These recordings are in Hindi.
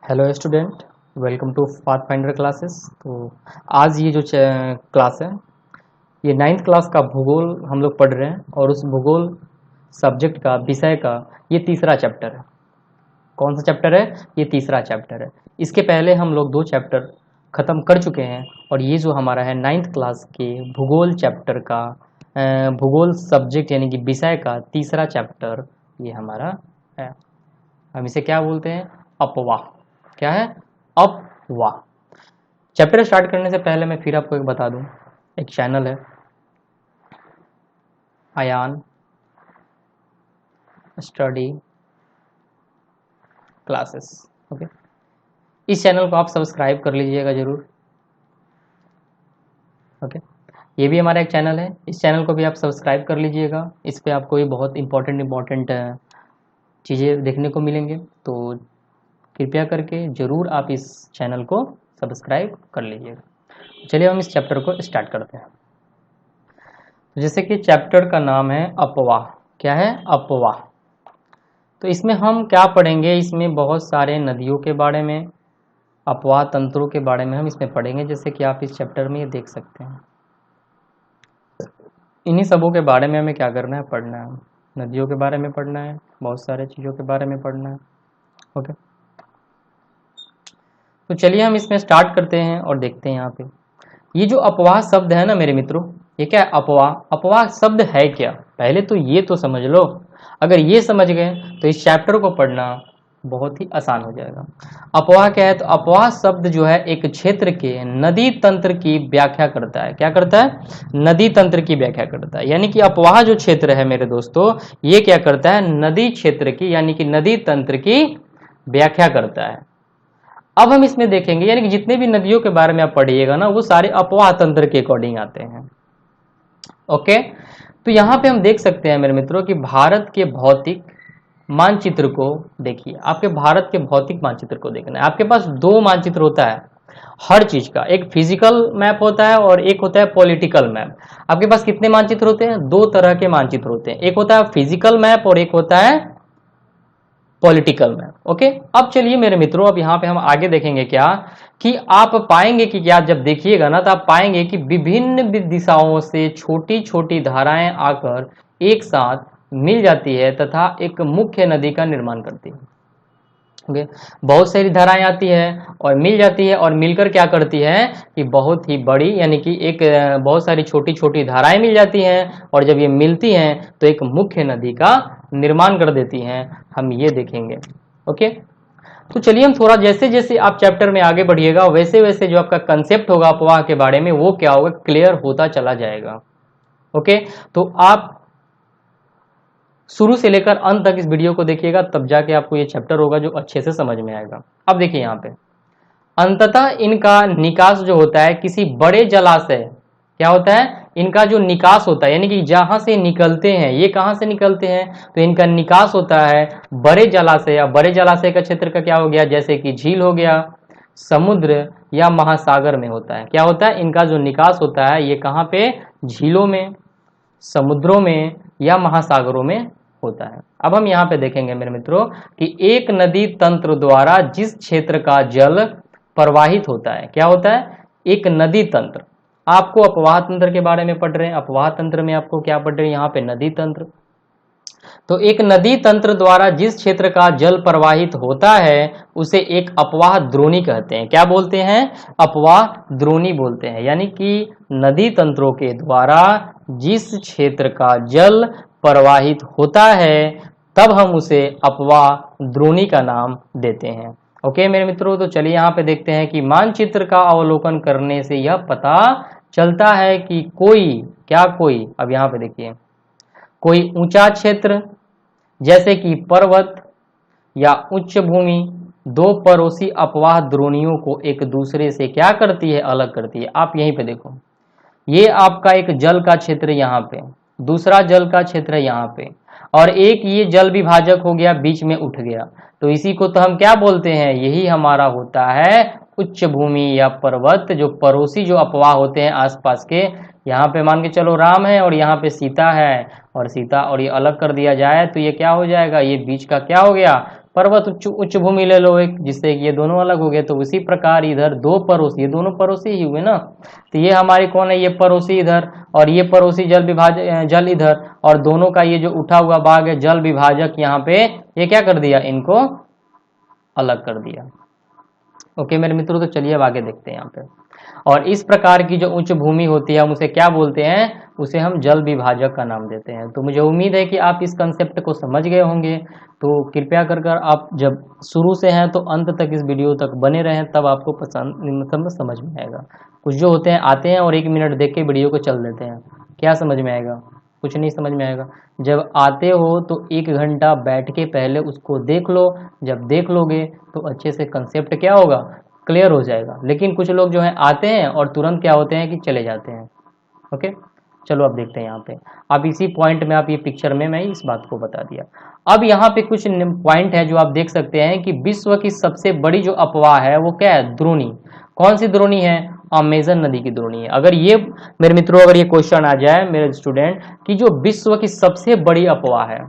Hello student, welcome to Pathfinder classes. तो आज ये जो क्लास है ये 9th क्लास का भूगोल हम लोग पढ़ रहे हैं और उस भूगोल सब्जेक्ट का विषय का ये तीसरा चैप्टर है। कौन सा चैप्टर है? ये तीसरा चैप्टर है। इसके पहले हम लोग 2 चैप्टर ख़त्म कर चुके हैं और ये जो हमारा है 9th क्लास के भूगोल चैप्टर का भूगोल सब्जेक्ट यानी कि विषय का तीसरा चैप्टर ये हमारा है। हम इसे क्या बोलते हैं? अपवाह। क्या है? अपवाह। चैप्टर स्टार्ट करने से पहले मैं फिर आपको एक बता दूं, एक चैनल है अयान स्टडी क्लासेस। ओके, इस चैनल को आप सब्सक्राइब कर लीजिएगा जरूर। ओके, ये भी हमारा एक चैनल है, इस चैनल को भी आप सब्सक्राइब कर लीजिएगा। इस पे आपको ये बहुत इंपॉर्टेंट चीज़ें देखने को मिलेंगे, तो कृपया करके ज़रूर आप इस चैनल को सब्सक्राइब कर लीजिएगा। चलिए हम इस चैप्टर को स्टार्ट करते हैं। जैसे कि चैप्टर का नाम है अपवाह। क्या है? अपवाह। तो इसमें हम क्या पढ़ेंगे? इसमें बहुत सारे नदियों के बारे में, अपवाह तंत्रों के बारे में हम इसमें पढ़ेंगे, जैसे कि आप इस चैप्टर में ये देख सकते हैं। इन्हीं सबों के बारे में हमें क्या करना है? पढ़ना है। नदियों के बारे में पढ़ना है, बहुत सारे चीज़ों के बारे में पढ़ना है। ओके, तो चलिए हम इसमें स्टार्ट करते हैं और देखते हैं। यहाँ पे ये जो अपवाह शब्द है ना मेरे मित्रों, ये क्या है? अपवाह। अपवाह शब्द है क्या? पहले तो ये तो समझ लो। अगर ये समझ गए तो इस चैप्टर को पढ़ना बहुत ही आसान हो जाएगा। अपवाह क्या है? तो अपवाह शब्द जो है एक क्षेत्र के नदी तंत्र की व्याख्या करता है। क्या करता है? नदी तंत्र की व्याख्या करता है। यानी कि अपवाह जो क्षेत्र है मेरे दोस्तों, ये क्या करता है? नदी क्षेत्र की यानी कि नदी तंत्र की व्याख्या करता है। अब हम इसमें देखेंगे, यानी कि जितने भी नदियों के बारे में आप पढ़िएगा ना, वो सारे अपवाह तंत्र के अकॉर्डिंग आते हैं। ओके, तो यहाँ पे हम देख सकते हैं मेरे मित्रों कि भारत के भौतिक मानचित्र को देखिए। आपके भारत के भौतिक मानचित्र को देखना है। आपके पास 2 मानचित्र होता है हर चीज का, एक फिजिकल मैप होता है और एक होता है पॉलिटिकल मैप। आपके पास कितने मानचित्र होते हैं? 2 तरह के मानचित्र होते हैं, एक होता है फिजिकल मैप और एक होता है पॉलिटिकल मैप। ओके, अब चलिए मेरे मित्रों, अब यहाँ पे हम आगे देखेंगे क्या कि आप पाएंगे कि क्या, जब देखिएगा ना तो आप पाएंगे कि विभिन्न दिशाओं से छोटी छोटी धाराएं आकर एक साथ मिल जाती है तथा एक मुख्य नदी का निर्माण करती है। ओके, बहुत सारी धाराएं आती है और मिल जाती है और मिलकर क्या करती है कि बहुत ही बड़ी, यानी कि एक बहुत सारी छोटी छोटी धाराएं मिल जाती हैं और जब ये मिलती हैं तो एक मुख्य नदी का निर्माण कर देती हैं। हम ये देखेंगे। ओके, तो चलिए हम थोड़ा, जैसे जैसे आप चैप्टर में आगे बढ़िएगा वैसे वैसे जो आपका कंसेप्ट होगा अपवाह के बारे में, वो क्या होगा? क्लियर होता चला जाएगा। ओके, तो आप शुरू से लेकर अंत तक इस वीडियो को देखिएगा, तब जाके आपको ये चैप्टर होगा जो अच्छे से समझ में आएगा। अब देखिए यहाँ पे अंततः इनका निकास जो होता है किसी बड़े जलाशय, क्या होता है? इनका जो निकास होता है, यानी कि जहां से निकलते हैं, ये कहां से निकलते हैं? तो इनका निकास होता है बड़े जलाशय, या बड़े जलाशय का क्षेत्र का क्या हो गया? जैसे कि झील हो गया, समुद्र या महासागर में होता है। क्या होता है? इनका जो निकास होता है ये कहाँ पे? झीलों में, समुद्रों में या महासागरों में होता है। अब हम यहाँ पे देखेंगे मेरे मित्रों कि एक नदी तंत्र द्वारा जिस क्षेत्र का जल प्रवाहित होता है, क्या होता है? एक नदी तंत्र। आपको अपवाह तंत्र के बारे में पढ़ रहे हैं, अपवाह तंत्र में आपको क्या पढ़ रहे हैं? यहाँ पे नदी तंत्र। तो एक नदी तंत्र द्वारा जिस क्षेत्र का जल प्रवाहित होता है उसे एक अपवाह द्रोणी कहते हैं। क्या बोलते हैं? अपवाह द्रोणी बोलते हैं। यानी कि नदी तंत्रों के द्वारा जिस क्षेत्र का जल प्रवाहित होता है तब हम उसे अपवाह द्रोणी का नाम देते हैं। ओके मेरे मित्रों, तो चलिए यहाँ पे देखते हैं कि मानचित्र का अवलोकन करने से यह पता चलता है कि कोई, क्या कोई, अब यहाँ पे देखिए, कोई ऊंचा क्षेत्र जैसे कि पर्वत या उच्च भूमि 2 पड़ोसी अपवाह द्रोणियों को एक दूसरे से क्या करती है? अलग करती है। आप यहीं पे देखो, ये आपका एक जल का क्षेत्र यहाँ पे, दूसरा जल का क्षेत्र है यहाँ पे, और एक ये जल विभाजक हो गया, बीच में उठ गया। तो इसी को तो हम क्या बोलते हैं? यही हमारा होता है उच्च भूमि या पर्वत, जो पड़ोसी जो अपवाह होते हैं आसपास के। यहाँ पे मान के चलो राम है और यहाँ पे सीता है, और सीता और ये अलग कर दिया जाए तो ये क्या हो जाएगा? ये बीच का क्या हो गया? पर्वत उच्च भूमि ले लो एक, जिससे ये दोनों अलग हो गए। तो उसी प्रकार इधर दो पड़ोसी, ये दोनों पड़ोसी ही हुए ना, तो ये हमारी कौन है, ये पड़ोसी इधर और ये पड़ोसी जल इधर, और दोनों का ये जो उठा हुआ भाग है जल विभाजक, यहाँ पे ये क्या कर दिया, इनको अलग कर दिया। ओके मेरे मित्रों, तो चलिए अब आगे देखते हैं यहाँ पे। और इस प्रकार की जो उच्च भूमि होती है हम उसे क्या बोलते हैं, उसे हम जल विभाजक का नाम देते हैं। तो मुझे उम्मीद है कि आप इस कंसेप्ट को समझ गए होंगे। तो कृपया कर आप जब शुरू से हैं तो अंत तक इस वीडियो तक बने रहें, तब आपको मतलब समझ में आएगा। कुछ जो होते हैं आते हैं और 1 मिनट देख के वीडियो को चल देते हैं, क्या समझ में आएगा, कुछ नहीं समझ में आएगा। जब आते हो तो 1 घंटा बैठ के पहले उसको देख लो, जब देख लोगे तो अच्छे से कंसेप्ट क्या होगा, क्लियर हो जाएगा। लेकिन कुछ लोग जो है आते हैं और तुरंत क्या होते हैं कि चले जाते हैं। ओके चलो अब देखते हैं यहाँ पे। अब इसी पॉइंट में आप ये पिक्चर में मैं इस बात को बता दिया। अब यहाँ पे कुछ पॉइंट है जो आप देख सकते हैं कि विश्व की सबसे बड़ी जो अफवाह है वो क्या है, द्रोणी। कौन सी द्रोणी है, अमेजन नदी की द्रोणी है। अगर ये मेरे मित्रों अगर ये क्वेश्चन आ जाए मेरे स्टूडेंट कि जो विश्व की सबसे बड़ी अफवाह है,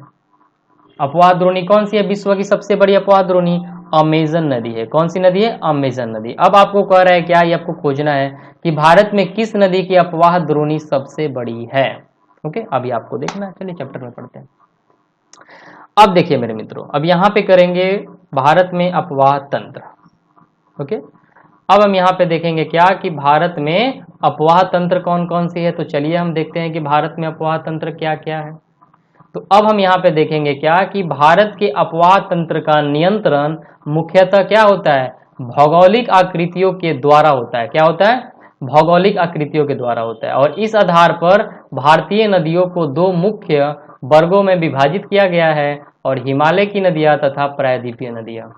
अफवाह द्रोणी कौन सी है, विश्व की सबसे बड़ी अफवाह द्रोणी अमेजन नदी है। कौन सी नदी है, अमेजन नदी। अब आपको कह रहा है क्या, ये आपको खोजना है कि भारत में किस नदी की अफवाह द्रोणी सबसे बड़ी है। ओके अभी आपको देखना है, चलिए चैप्टर में पढ़ते हैं। अब देखिए मेरे मित्रों, अब यहाँ पे करेंगे भारत में अफवाह तंत्र। ओके अब हम यहाँ पे देखेंगे क्या कि भारत में अफवाह तंत्र कौन कौन सी है। तो चलिए हम देखते हैं कि भारत में अफवाह तंत्र क्या क्या है। तो अब हम यहाँ पे देखेंगे क्या कि भारत के अफवाह तंत्र का नियंत्रण मुख्यतः क्या होता है, भौगोलिक आकृतियों के द्वारा होता है। क्या होता है, भौगोलिक आकृतियों के द्वारा होता है। और इस आधार पर भारतीय नदियों को 2 मुख्य वर्गों में विभाजित किया गया है, और हिमालय की नदियां तथा प्रायद्वीपीय नदियां।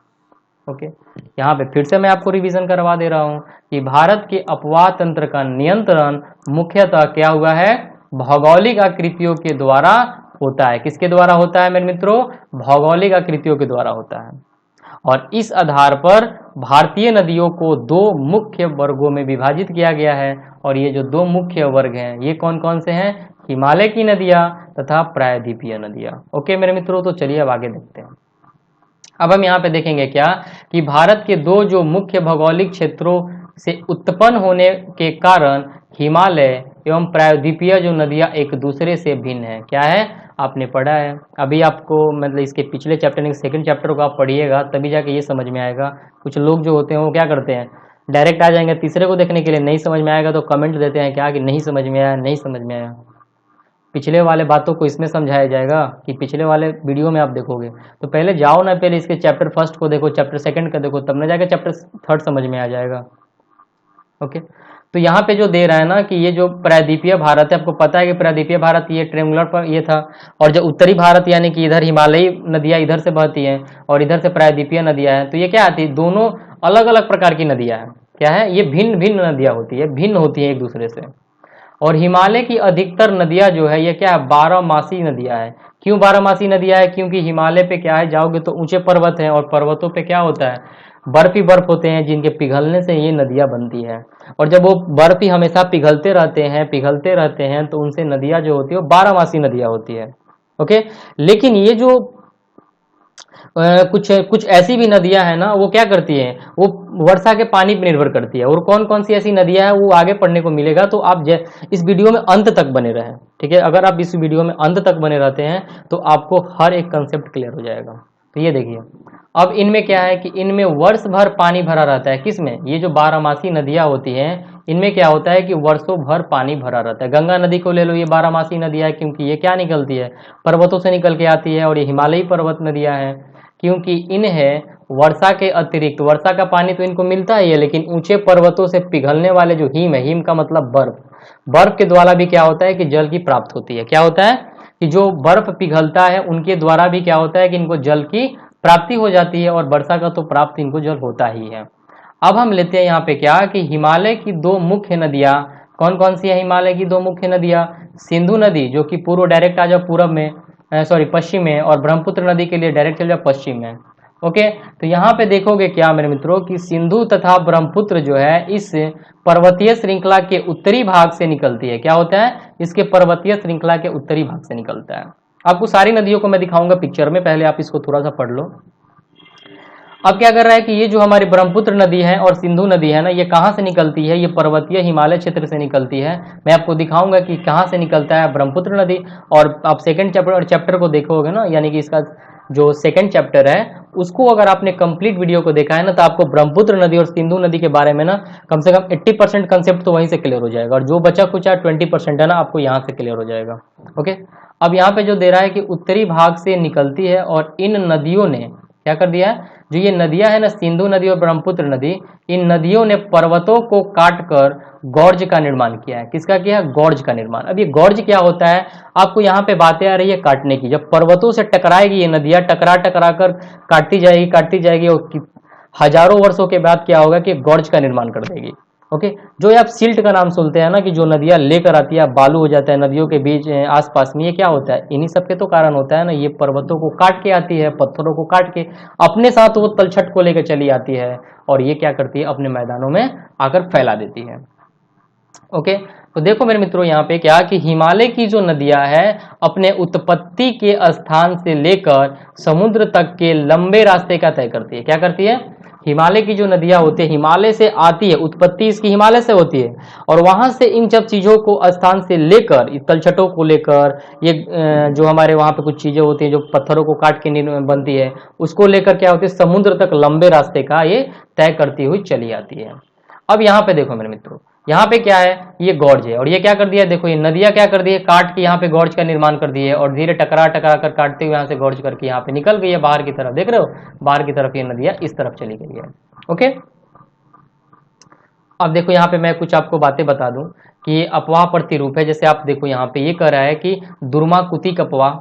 ओके यहाँ पे फिर से मैं आपको रिवीजन करवा दे रहा हूं कि भारत के अफवाह तंत्र का नियंत्रण मुख्यतः क्या हुआ है, भौगोलिक आकृतियों के द्वारा होता है। किसके द्वारा होता है मेरे मित्रों, भौगोलिक आकृतियों के द्वारा होता है। और इस आधार पर भारतीय नदियों को 2 मुख्य वर्गों में विभाजित किया गया है, और ये जो 2 मुख्य वर्ग हैं ये कौन कौन से हैं, हिमालय की नदियां तथा प्रायद्वीपीय नदियां। ओके मेरे मित्रों, तो चलिए अब आगे देखते हैं। अब हम यहाँ पे देखेंगे क्या कि भारत के 2 जो मुख्य भौगोलिक क्षेत्रों से उत्पन्न होने के कारण हिमालय एवं प्रायद्वीपीय जो नदियां एक दूसरे से भिन्न है। क्या है, आपने पढ़ा है अभी, आपको मतलब इसके पिछले चैप्टर सेकंड चैप्टर को आप पढ़िएगा तभी जाके ये समझ में आएगा। कुछ लोग जो होते हैं वो क्या करते हैं, डायरेक्ट आ जाएंगे तीसरे को देखने के लिए, नहीं समझ में आएगा तो कमेंट देते हैं क्या कि नहीं समझ में आया, नहीं समझ में आया। पिछले वाले बातों को इसमें समझाया जाएगा कि पिछले वाले वीडियो में आप देखोगे। तो पहले जाओ ना, पहले इसके चैप्टर फर्स्ट को देखो, चैप्टर सेकंड का देखो, तब ना जाके चैप्टर थर्ड समझ में आ जाएगा। ओके तो यहाँ पे जो दे रहा है ना कि ये जो प्रायद्वीपीय भारत है, आपको पता है कि प्रायद्वीपीय भारत ये ट्रेंगुलर पर ये था, और जो उत्तरी भारत यानी कि इधर हिमालयी नदियाँ इधर से बहती हैं और इधर से प्रायद्वीपीय नदियाँ हैं। तो ये क्या आती है, दोनों अलग अलग प्रकार की नदियाँ हैं। क्या है, ये भिन्न भिन्न नदियाँ होती है, भिन्न होती है एक दूसरे से। और हिमालय की अधिकतर नदियां जो है ये क्या है, 12मासी नदियां है। क्यों 12मासी नदियां है, क्योंकि हिमालय पे क्या है, जाओगे तो ऊंचे पर्वत हैं और पर्वतों पे क्या होता है, बर्फ ही बर्फ होते हैं, जिनके पिघलने से ये नदियां बनती है। और जब वो बर्फ ही हमेशा पिघलते रहते हैं तो उनसे नदियां जो होती है वो 12मासी नदियां होती है। ओके लेकिन ये जो कुछ ऐसी भी नदियां हैं ना, वो क्या करती हैं, वो वर्षा के पानी पर निर्भर करती है। और कौन कौन सी ऐसी नदियां हैं वो आगे पढ़ने को मिलेगा, तो आप इस वीडियो में अंत तक बने रहें। ठीक है, अगर आप इस वीडियो में अंत तक बने रहते हैं तो आपको हर एक कंसेप्ट क्लियर हो जाएगा। तो ये देखिए, अब इनमें क्या है कि इनमें वर्ष भर पानी भरा रहता है। किसमें, ये जो 12मासी नदियां होती हैं इनमें क्या होता है कि वर्षों भर पानी भरा रहता है। गंगा नदी को ले लो, ये 12मासी नदियां है, क्योंकि ये क्या निकलती है, पर्वतों से निकल के आती है। और ये हिमालयी पर्वत नदियां हैं, क्योंकि इन्हें वर्षा के अतिरिक्त, वर्षा का पानी तो इनको मिलता ही है, लेकिन ऊंचे पर्वतों से पिघलने वाले जो हिम है, हिम का मतलब बर्फ, बर्फ के द्वारा भी क्या होता है कि जल की प्राप्त होती है। क्या होता है कि जो बर्फ पिघलता है उनके द्वारा भी क्या होता है कि इनको जल की प्राप्ति हो जाती है, और वर्षा का तो प्राप्त इनको जल होता ही है। अब हम लेते हैं यहाँ पे क्या कि हिमालय की 2 मुख्य नदियां कौन कौन सी है। हिमालय की 2 मुख्य नदियां, सिंधु नदी जो कि पूर्व डायरेक्ट आ जाओ पूरब में, पश्चिम में, और ब्रह्मपुत्र नदी के लिए डायरेक्ट चल जाओ पश्चिम में। ओके तो यहाँ पे देखोगे क्या मेरे मित्रों कि सिंधु तथा ब्रह्मपुत्र जो है इस पर्वतीय श्रृंखला के उत्तरी भाग से निकलती है। क्या होता है, इसके पर्वतीय श्रृंखला के उत्तरी भाग से निकलता है। आपको सारी नदियों को मैं दिखाऊंगा पिक्चर में, पहले आप इसको थोड़ा सा पढ़ लो। अब क्या कर रहा है कि ये जो हमारी ब्रह्मपुत्र नदी है और सिंधु नदी है ना, ये कहाँ से निकलती है? ये पर्वतीय हिमालय क्षेत्र से निकलती है। मैं आपको दिखाऊंगा कि कहाँ से निकलता है ब्रह्मपुत्र नदी। और आप सेकंड चैप्टर को देखोगे ना, यानी कि इसका जो सेकंड चैप्टर है उसको अगर आपने कंप्लीट वीडियो को देखा है ना, तो आपको ब्रह्मपुत्र नदी और सिंधु नदी के बारे में ना कम से कम 80% कंसेप्ट तो वहीं से क्लियर हो जाएगा, और जो बचा कुछ 20% है ना, आपको यहाँ से क्लियर हो जाएगा। ओके, अब यहाँ पे जो दे रहा है कि उत्तरी भाग से निकलती है, और इन नदियों ने क्या कर दिया है, जो ये नदियां है ना, सिंधु नदी और ब्रह्मपुत्र नदी, इन नदियों ने पर्वतों को काट कर गॉर्ज का निर्माण किया है। किसका किया है? गॉर्ज का निर्माण। अब ये गॉर्ज क्या होता है? आपको यहाँ पे बातें आ रही है काटने की। जब पर्वतों से टकराएगी ये नदियां, टकरा टकरा कर काटती जाएगी, और हजारों वर्षों के बाद क्या होगा कि गॉर्ज का निर्माण कर देगी। ओके, जो आप सिल्ट का नाम सुनते हैं ना, कि जो नदियां लेकर आती है, बालू हो जाता है नदियों के बीच आसपास में, ये क्या होता है? इन्हीं सब के तो कारण होता है ना। ये पर्वतों को काट के आती है, पत्थरों को काट के अपने साथ वो तलछट को लेकर चली आती है, और ये क्या करती है? अपने मैदानों में आकर फैला देती है। ओके, तो देखो मेरे मित्रों यहाँ पे क्या कि हिमालय की जो नदियां है अपने उत्पत्ति के स्थान से लेकर समुद्र तक के लंबे रास्ते का तय करती है। क्या करती है? हिमालय की जो नदियां होती है, हिमालय से आती है, उत्पत्ति इसकी हिमालय से होती है, और वहां से इन सब चीजों को स्थान से लेकर, तलछटों को लेकर, ये जो हमारे वहां पे कुछ चीजें होती है जो पत्थरों को काट के बनती है, उसको लेकर क्या होती है? समुद्र तक लंबे रास्ते का ये तय करती हुई चली आती है। अब यहाँ पे देखो मेरे मित्रों, यहाँ पे क्या है? ये गॉर्ज है, और ये क्या कर दिया? देखो ये नदियां क्या कर दी है? काट के यहाँ पे गॉर्ज का निर्माण कर दी है, और धीरे टकरा टकरा कर काटते हुए यहाँ से गॉर्ज करके यहाँ पे निकल गई है बाहर की तरफ। देख रहे हो, बाहर की तरफ ये नदियां इस तरफ चली गई है। ओके, अब देखो यहाँ पे मैं कुछ आपको बातें बता दूं कि ये अपवाह प्रतिरूप है। जैसे आप देखो यहाँ पे ये कह रहा है कि दुर्माकुतिक अपवाह,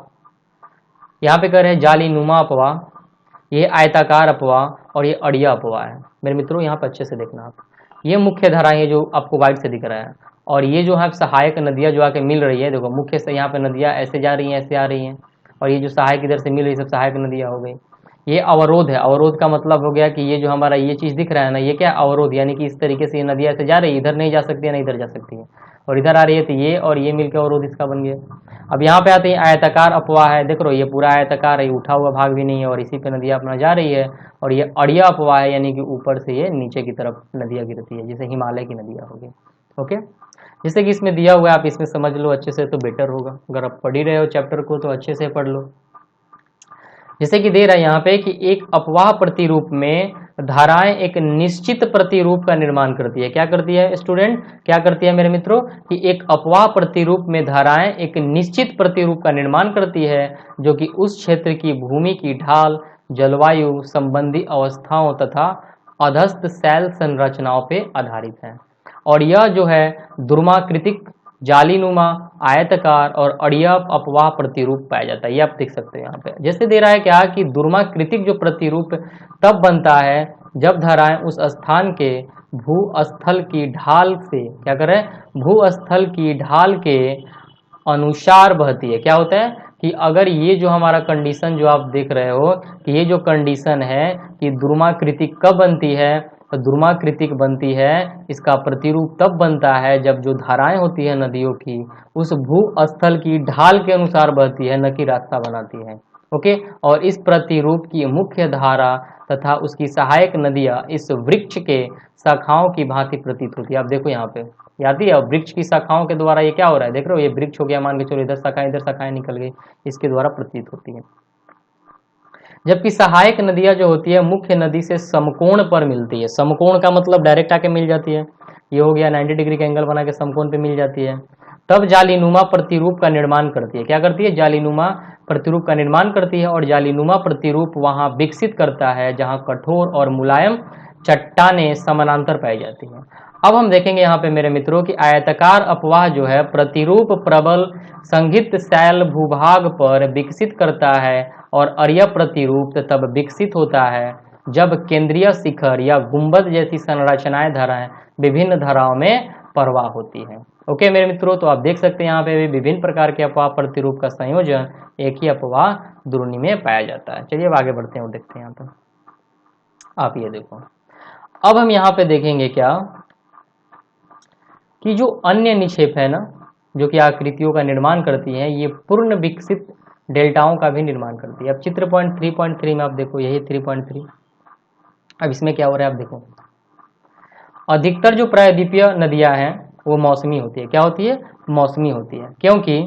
यहाँ पे कह रहे हैं जाली नुमा अपवाह, ये आयताकार अपवाह, और ये अड़िया अपवाह है। मेरे मित्रों यहाँ पे अच्छे से देखना आप, ये मुख्य धाराएं जो आपको वाइट से दिख रहा है, और ये जो है सहायक नदियां जो आके मिल रही है। देखो मुख्य से यहाँ पे नदियां ऐसे जा रही हैं, ऐसे आ रही हैं, और ये जो सहायक इधर से मिल रही है, सब सहायक नदियां हो गई। ये अवरोध है। अवरोध का मतलब हो गया कि ये जो हमारा ये चीज दिख रहा है ना, ये क्या अवरोध, यानी कि इस तरीके से ये नदियां ऐसे जा रही है, इधर नहीं जा सकती है ना इधर जा सकती है, और इधर आ रही है, तो ये और ये मिलकर अवरोध इसका बन गया। अब यहाँ पे आते हैं आयताकार अपवाह है। देख लो ये पूरा आयताकार है, उठा हुआ भाग भी नहीं है, और इसी पे नदियां अपना जा रही है। और ये अड़िया अपवाह है, यानी कि ऊपर से ये नीचे की तरफ नदियां गिरती है, जैसे हिमालय की नदियां हो गई। ओके, जैसे कि इसमें दिया हुआ है, आप इसमें समझ लो अच्छे से तो बेटर होगा। अगर आप पढ़ ही रहे हो चैप्टर को तो अच्छे से पढ़ लो। जैसे कि दे रहा है यहाँ पे कि एक अपवाह प्रतिरूप में धाराएं एक निश्चित प्रतिरूप का निर्माण करती है। क्या करती है स्टूडेंट? क्या करती है मेरे मित्रों? कि एक अपवाह प्रतिरूप में धाराएं एक निश्चित प्रतिरूप का निर्माण करती है, जो कि उस क्षेत्र की भूमि की ढाल, जलवायु संबंधी अवस्थाओं तथा अधस्थ शैल संरचनाओं पे आधारित है। और यह जो है दुर्माकृतिक, जालीनुमा, आयतकार और अड़िया अपवाह प्रतिरूप पाया जाता है। ये आप देख सकते हैं यहाँ पे। जैसे दे रहा है क्या कि दुर्माकृतिक जो प्रतिरूप तब बनता है जब धाराएं उस स्थान के भूस्थल की ढाल से क्या कर रहे हैं? भूस्थल की ढाल के अनुसार बहती है। क्या होता है कि अगर ये जो हमारा कंडीशन जो आप देख रहे हो कि ये जो कंडीशन है कि दुर्माकृतिक कब बनती है, तो दुर्माकृतिक बनती है, इसका प्रतिरूप तब बनता है जब जो धाराएं होती है नदियों की उस भूस्थल की ढाल के अनुसार बहती है, न कि रास्ता बनाती है। ओके, और इस प्रतिरूप की मुख्य धारा तथा उसकी सहायक नदियां इस वृक्ष के शाखाओं की भांति प्रतीत होती है। आप देखो यहाँ पे याद ही है, वृक्ष की शाखाओं के द्वारा ये क्या हो रहा है? देख रहे हो, ये वृक्ष हो गया, मान के चलो इधर शाखाएं निकल गई, इसके द्वारा प्रतीत होती है। जबकि सहायक नदियां जो होती है मुख्य नदी से समकोण पर मिलती है। समकोण का मतलब डायरेक्ट आके मिल जाती है, ये हो गया 90 डिग्री का एंगल बना के समकोण पे मिल जाती है, तब जालीनुमा प्रतिरूप का निर्माण करती है। क्या करती है? जालीनुमा प्रतिरूप का निर्माण करती है, और जालीनुमा प्रतिरूप वहां विकसित करता है जहां कठोर और मुलायम चट्टानें समानांतर पाई जाती हैं। अब हम देखेंगे यहाँ पे मेरे मित्रों की आयताकार अपवाह जो है प्रतिरूप प्रबल संघित शैल भूभाग पर विकसित करता है, और अड़िया प्रतिरूप तब विकसित होता है जब केंद्रीय शिखर या गुंबद जैसी संरचनाएं धाराएं विभिन्न धाराओं में प्रवाह होती है। ओके मेरे मित्रों, तो आप देख सकते हैं यहाँ पे भी विभिन्न प्रकार के अपवाह प्रतिरूप का संयोजन एक ही अपवाह द्रोणी में पाया जाता है। चलिए अब आगे बढ़ते हैं और देखते हैं यहाँ पर। आप ये देखो, अब हम यहाँ पे देखेंगे क्या कि जो अन्य निक्षेप है ना, जो कि आकृतियों का निर्माण करती हैं, ये पूर्ण विकसित डेल्टाओं का भी निर्माण करती है। अब चित्र पॉइंट 3.3 में आप देखो, यही 3.3 अब इसमें क्या हो रहा है, आप देखो, अधिकतर जो प्रायद्वीपीय नदियां हैं वो मौसमी होती है। क्या होती है? मौसमी होती है, क्योंकि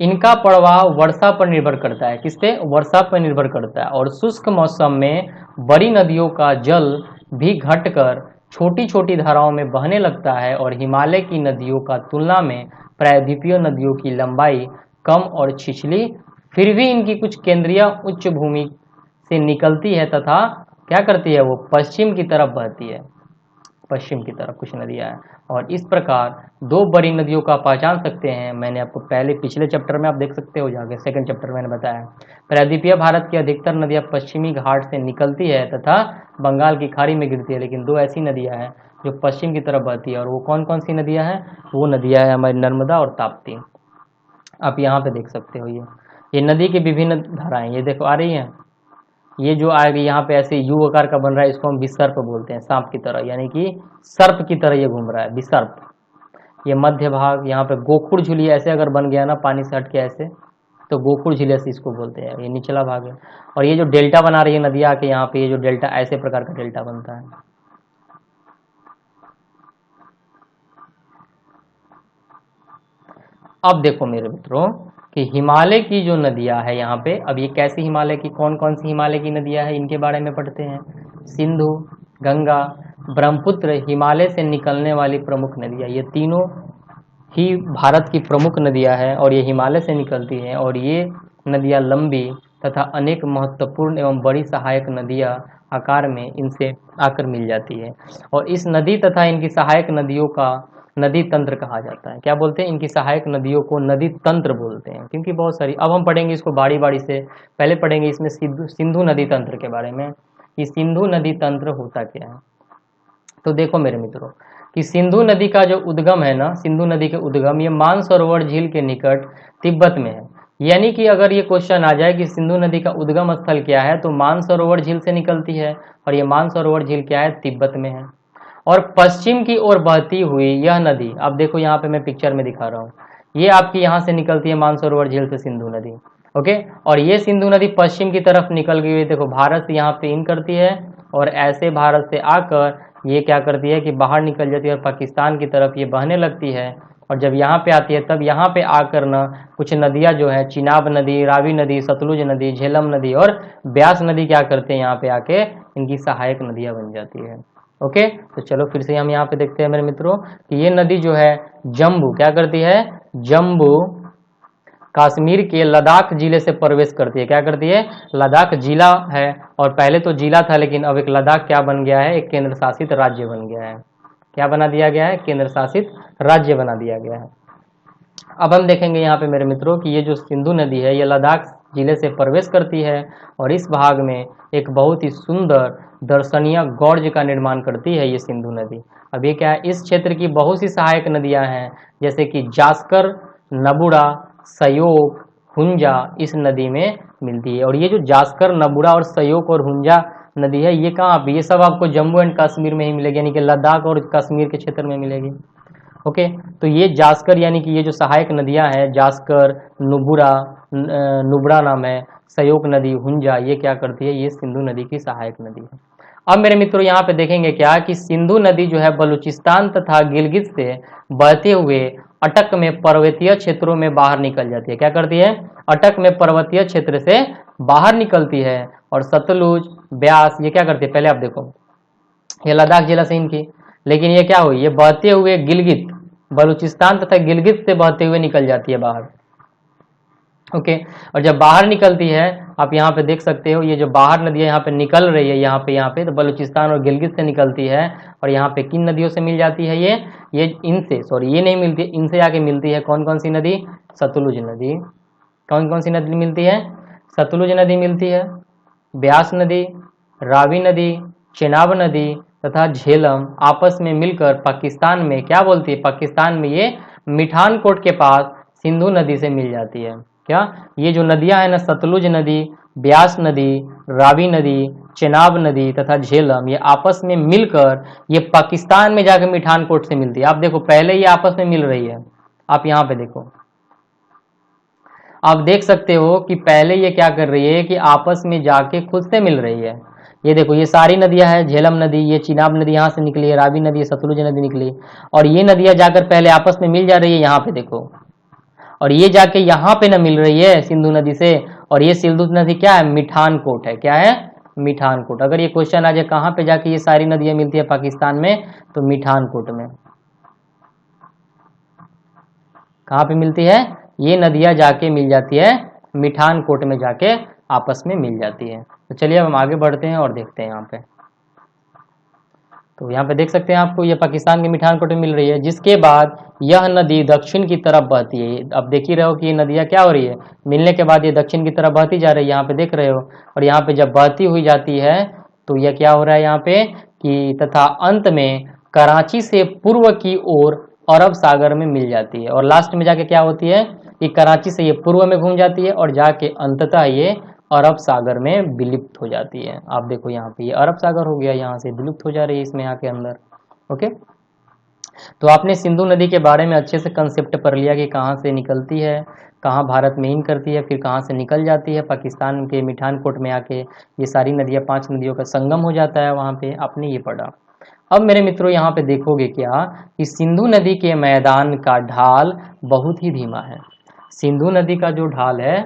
इनका प्रवाह वर्षा पर निर्भर करता है। किस पे? वर्षा पर निर्भर करता है। और शुष्क मौसम में बड़ी नदियों का जल भी घटकर छोटी छोटी धाराओं में बहने लगता है और हिमालय की नदियों का तुलना में प्रायद्वीपीय नदियों की लंबाई कम और छिछली, फिर भी इनकी कुछ केंद्रीय उच्च भूमि से निकलती है तथा क्या करती है, वो पश्चिम की तरफ बहती है। पश्चिम की तरफ कुछ नदियां हैं। और इस प्रकार दो बड़ी नदियों का पहचान सकते हैं। मैंने आपको पहले पिछले चैप्टर में आप देख सकते हो, जाके सेकंड चैप्टर मैंने बताया। प्रायद्वीपीय भारत की अधिकतर नदियां पश्चिमी घाट से निकलती है तथा बंगाल की खाड़ी में गिरती है, लेकिन दो ऐसी नदियां हैं जो पश्चिम की तरफ बहती है। और वो कौन कौन सी नदियां हैं? वो नदियां हैं हमारी नर्मदा और ताप्ती। आप यहाँ पे देख सकते हो, ये नदी की विभिन्न धाराएं, ये देखो आ रही हैं। ये जो आएगी यहाँ पे ऐसे यू आकार का बन रहा है, इसको हम विसर्प बोलते हैं, सांप की तरह, यानी कि सर्प की तरह ये घूम रहा है, विसर्प। ये मध्य भाग यहाँ पे गोखुर झिली ऐसे अगर बन गया ना पानी से हट के ऐसे, तो गोखुर झिली ऐसे इसको बोलते हैं। ये निचला भाग है। और ये जो डेल्टा बना रही है नदियाँ के यहाँ पे, ये जो डेल्टा ऐसे प्रकार का डेल्टा बनता है। अब देखो मेरे मित्रों कि हिमालय की जो नदियां है यहाँ पे, अब ये कैसी हिमालय की, कौन कौन सी हिमालय की नदियां हैं इनके बारे में पढ़ते हैं। सिंधु, गंगा, ब्रह्मपुत्र हिमालय से निकलने वाली प्रमुख नदियां, ये तीनों ही भारत की प्रमुख नदियां हैं और ये हिमालय से निकलती हैं। और ये नदियां लंबी तथा अनेक महत्वपूर्ण एवं बड़ी सहायक नदियां आकार में इनसे आकर मिल जाती है। और इस नदी तथा इनकी सहायक नदियों का नदी तंत्र कहा जाता है। क्या बोलते हैं? इनकी सहायक नदियों को नदी तंत्र बोलते हैं, क्योंकि बहुत सारी, अब हम पढ़ेंगे इसको बारी बारी से। पहले पढ़ेंगे इसमें सिंधु नदी तंत्र के बारे में, कि सिंधु नदी तंत्र होता क्या है। तो देखो मेरे मित्रों कि सिंधु नदी का जो उद्गम है ना, सिंधु नदी के उद्गम ये मानसरोवर झील के निकट तिब्बत में है। यानी कि अगर ये क्वेश्चन आ जाए कि सिंधु नदी का उद्गम स्थल क्या है, तो मानसरोवर झील से निकलती है। और ये मानसरोवर झील क्या है? तिब्बत में है। और पश्चिम की ओर बहती हुई यह नदी, अब देखो यहाँ पे मैं पिक्चर में दिखा रहा हूँ, ये आपकी यहाँ से निकलती है मानसरोवर झील से सिंधु नदी। ओके, और ये सिंधु नदी पश्चिम की तरफ निकल गई, देखो भारत से यहाँ पे इन करती है और ऐसे भारत से आकर ये क्या करती है कि बाहर निकल जाती है और पाकिस्तान की तरफ ये बहने लगती है। और जब यहाँ पे आती है तब यहाँ पे आकर ना कुछ नदियाँ जो है, चिनाब नदी, रावी नदी, सतलुज नदी, झेलम नदी और ब्यास नदी क्या करते हैं, यहाँ पे आके इनकी सहायक नदियाँ बन जाती है। ओके, तो चलो फिर से हम यहाँ पे देखते हैं मेरे मित्रों कि ये नदी जो है जम्बू क्या करती है, जम्बू कश्मीर के लद्दाख जिले से प्रवेश करती है। क्या करती है? लद्दाख जिला है, और पहले तो जिला था लेकिन अब एक लद्दाख क्या बन गया है, एक केंद्र शासित राज्य बन गया है। क्या बना दिया गया है? केंद्र शासित राज्य बना दिया गया है। अब हम देखेंगे यहाँ पे मेरे मित्रों कि ये जो सिंधु नदी है ये लद्दाख जिले से प्रवेश करती है और इस भाग में एक बहुत ही सुंदर दर्शनीय गौर्ज का निर्माण करती है ये सिंधु नदी। अब ये क्या है, इस क्षेत्र की बहुत सी सहायक नदियां हैं, जैसे कि जास्कर, नबुड़ा, सयोग, हुंजा इस नदी में मिलती है। और ये जो जास्कर, नबुड़ा और सयोग और हुंजा नदी है ये कहाँ पे, ये सब आपको जम्मू एंड कश्मीर में ही मिलेगी, यानी कि लद्दाख और कश्मीर के क्षेत्र में मिलेगी। ओके, तो ये जास्कर यानी कि ये जो सहायक नदियां हैं, जास्कर, नुब्रा नाम है, सयोग नदी, हुंजा, ये क्या करती है, ये सिंधु नदी की सहायक नदी है। अब मेरे मित्रों यहाँ पे देखेंगे क्या कि सिंधु नदी जो है बलूचिस्तान तथा गिलगित से बहते हुए अटक में पर्वतीय क्षेत्रों में बाहर निकल जाती है। क्या करती है? अटक में पर्वतीय क्षेत्र से बाहर निकलती है। और सतलुज, ब्यास ये क्या करती है, पहले आप देखो ये लद्दाख जिला से इनकी, लेकिन ये क्या हुई, ये बहते हुए गिलगित, बलूचिस्तान तथा गिलगित से बहते हुए निकल जाती है बाहर। ओके, और जब बाहर निकलती है, आप यहाँ पे देख सकते हो ये जो बाहर नदियाँ यहाँ पे निकल रही है, यहाँ पे तो बलूचिस्तान और गिलगित से निकलती है। और यहाँ पे किन नदियों से मिल जाती है ये इनसे, सॉरी ये नहीं मिलती, इनसे आके मिलती है कौन कौन सी नदी, सतलुज नदी। कौन कौन सी नदी मिलती है? सतलुज नदी मिलती है, ब्यास नदी, रावी नदी, चेनाब नदी तथा झेलम आपस में मिलकर पाकिस्तान में क्या बोलती है, पाकिस्तान में ये मिठानकोट के पास सिंधु नदी से मिल जाती है। क्या ये जो नदियां हैं ना, सतलुज नदी, ब्यास नदी, रावी नदी, चेनाब नदी तथा झेलम, ये आपस में मिलकर ये पाकिस्तान में जाकर मिठानकोट से मिलती है। आप देखो पहले ये आपस में मिल रही है, आप यहाँ पे देखो, आप देख सकते हो कि पहले ये क्या कर रही है कि आपस में जाके खुद से मिल रही है। ये देखो ये सारी नदियां है, झेलम नदी, ये चिनाब नदी यहाँ से निकली है, रावी नदी, सतलुज नदी निकली, और ये नदियां जाकर पहले आपस में मिल जा रही है यहाँ पे देखो, और ये जाके यहाँ पे न मिल रही है सिंधु नदी से, और ये सिंधु नदी क्या है, मिठानकोट है, क्या है, मिठानकोट। अगर ये क्वेश्चन आ जाए कहाँ पे जाके ये सारी नदियां मिलती है पाकिस्तान में, तो मिठानकोट में। कहाँ पे मिलती है, ये नदियां जाके मिल जाती है मिठानकोट में, जाके आपस में मिल जाती है। तो चलिए अब हम आगे बढ़ते हैं और देखते हैं यहाँ पे। तो यहाँ पे देख सकते हैं आपको ये पाकिस्तान के मिठानकोट में मिल रही है, जिसके बाद यह नदी दक्षिण की तरफ बहती है। अब देख ही रहे हो कि ये नदियाँ क्या हो रही है, मिलने के बाद ये दक्षिण की तरफ बहती जा रही है, यहाँ पे देख रहे हो। और यहाँ पे जब बहती हुई जाती है तो यह क्या हो रहा है यहाँ पे कि तथा अंत में कराची से पूर्व की ओर अरब सागर में मिल जाती है, और लास्ट में जाके क्या होती है कि कराची से ये पूर्व में घूम जाती है और जाके अंततः ये अरब सागर में विलुप्त हो जाती है। आप देखो यहाँ पे ये अरब सागर हो गया, यहाँ से विलुप्त हो जा रही है इसमें आके अंदर। ओके, तो आपने सिंधु नदी के बारे में अच्छे से कंसेप्ट पढ़ लिया कि कहाँ से निकलती है, कहाँ भारत में इन करती है, फिर कहाँ से निकल जाती है पाकिस्तान के मिठानकोट में आके ये सारी नदियाँ, 5 नदियों का संगम हो जाता है वहाँ पे, आपने ये पढ़ा। अब मेरे मित्रों यहाँ पे देखोगे क्या कि सिंधु नदी के मैदान का ढाल बहुत ही धीमा है। सिंधु नदी का जो ढाल है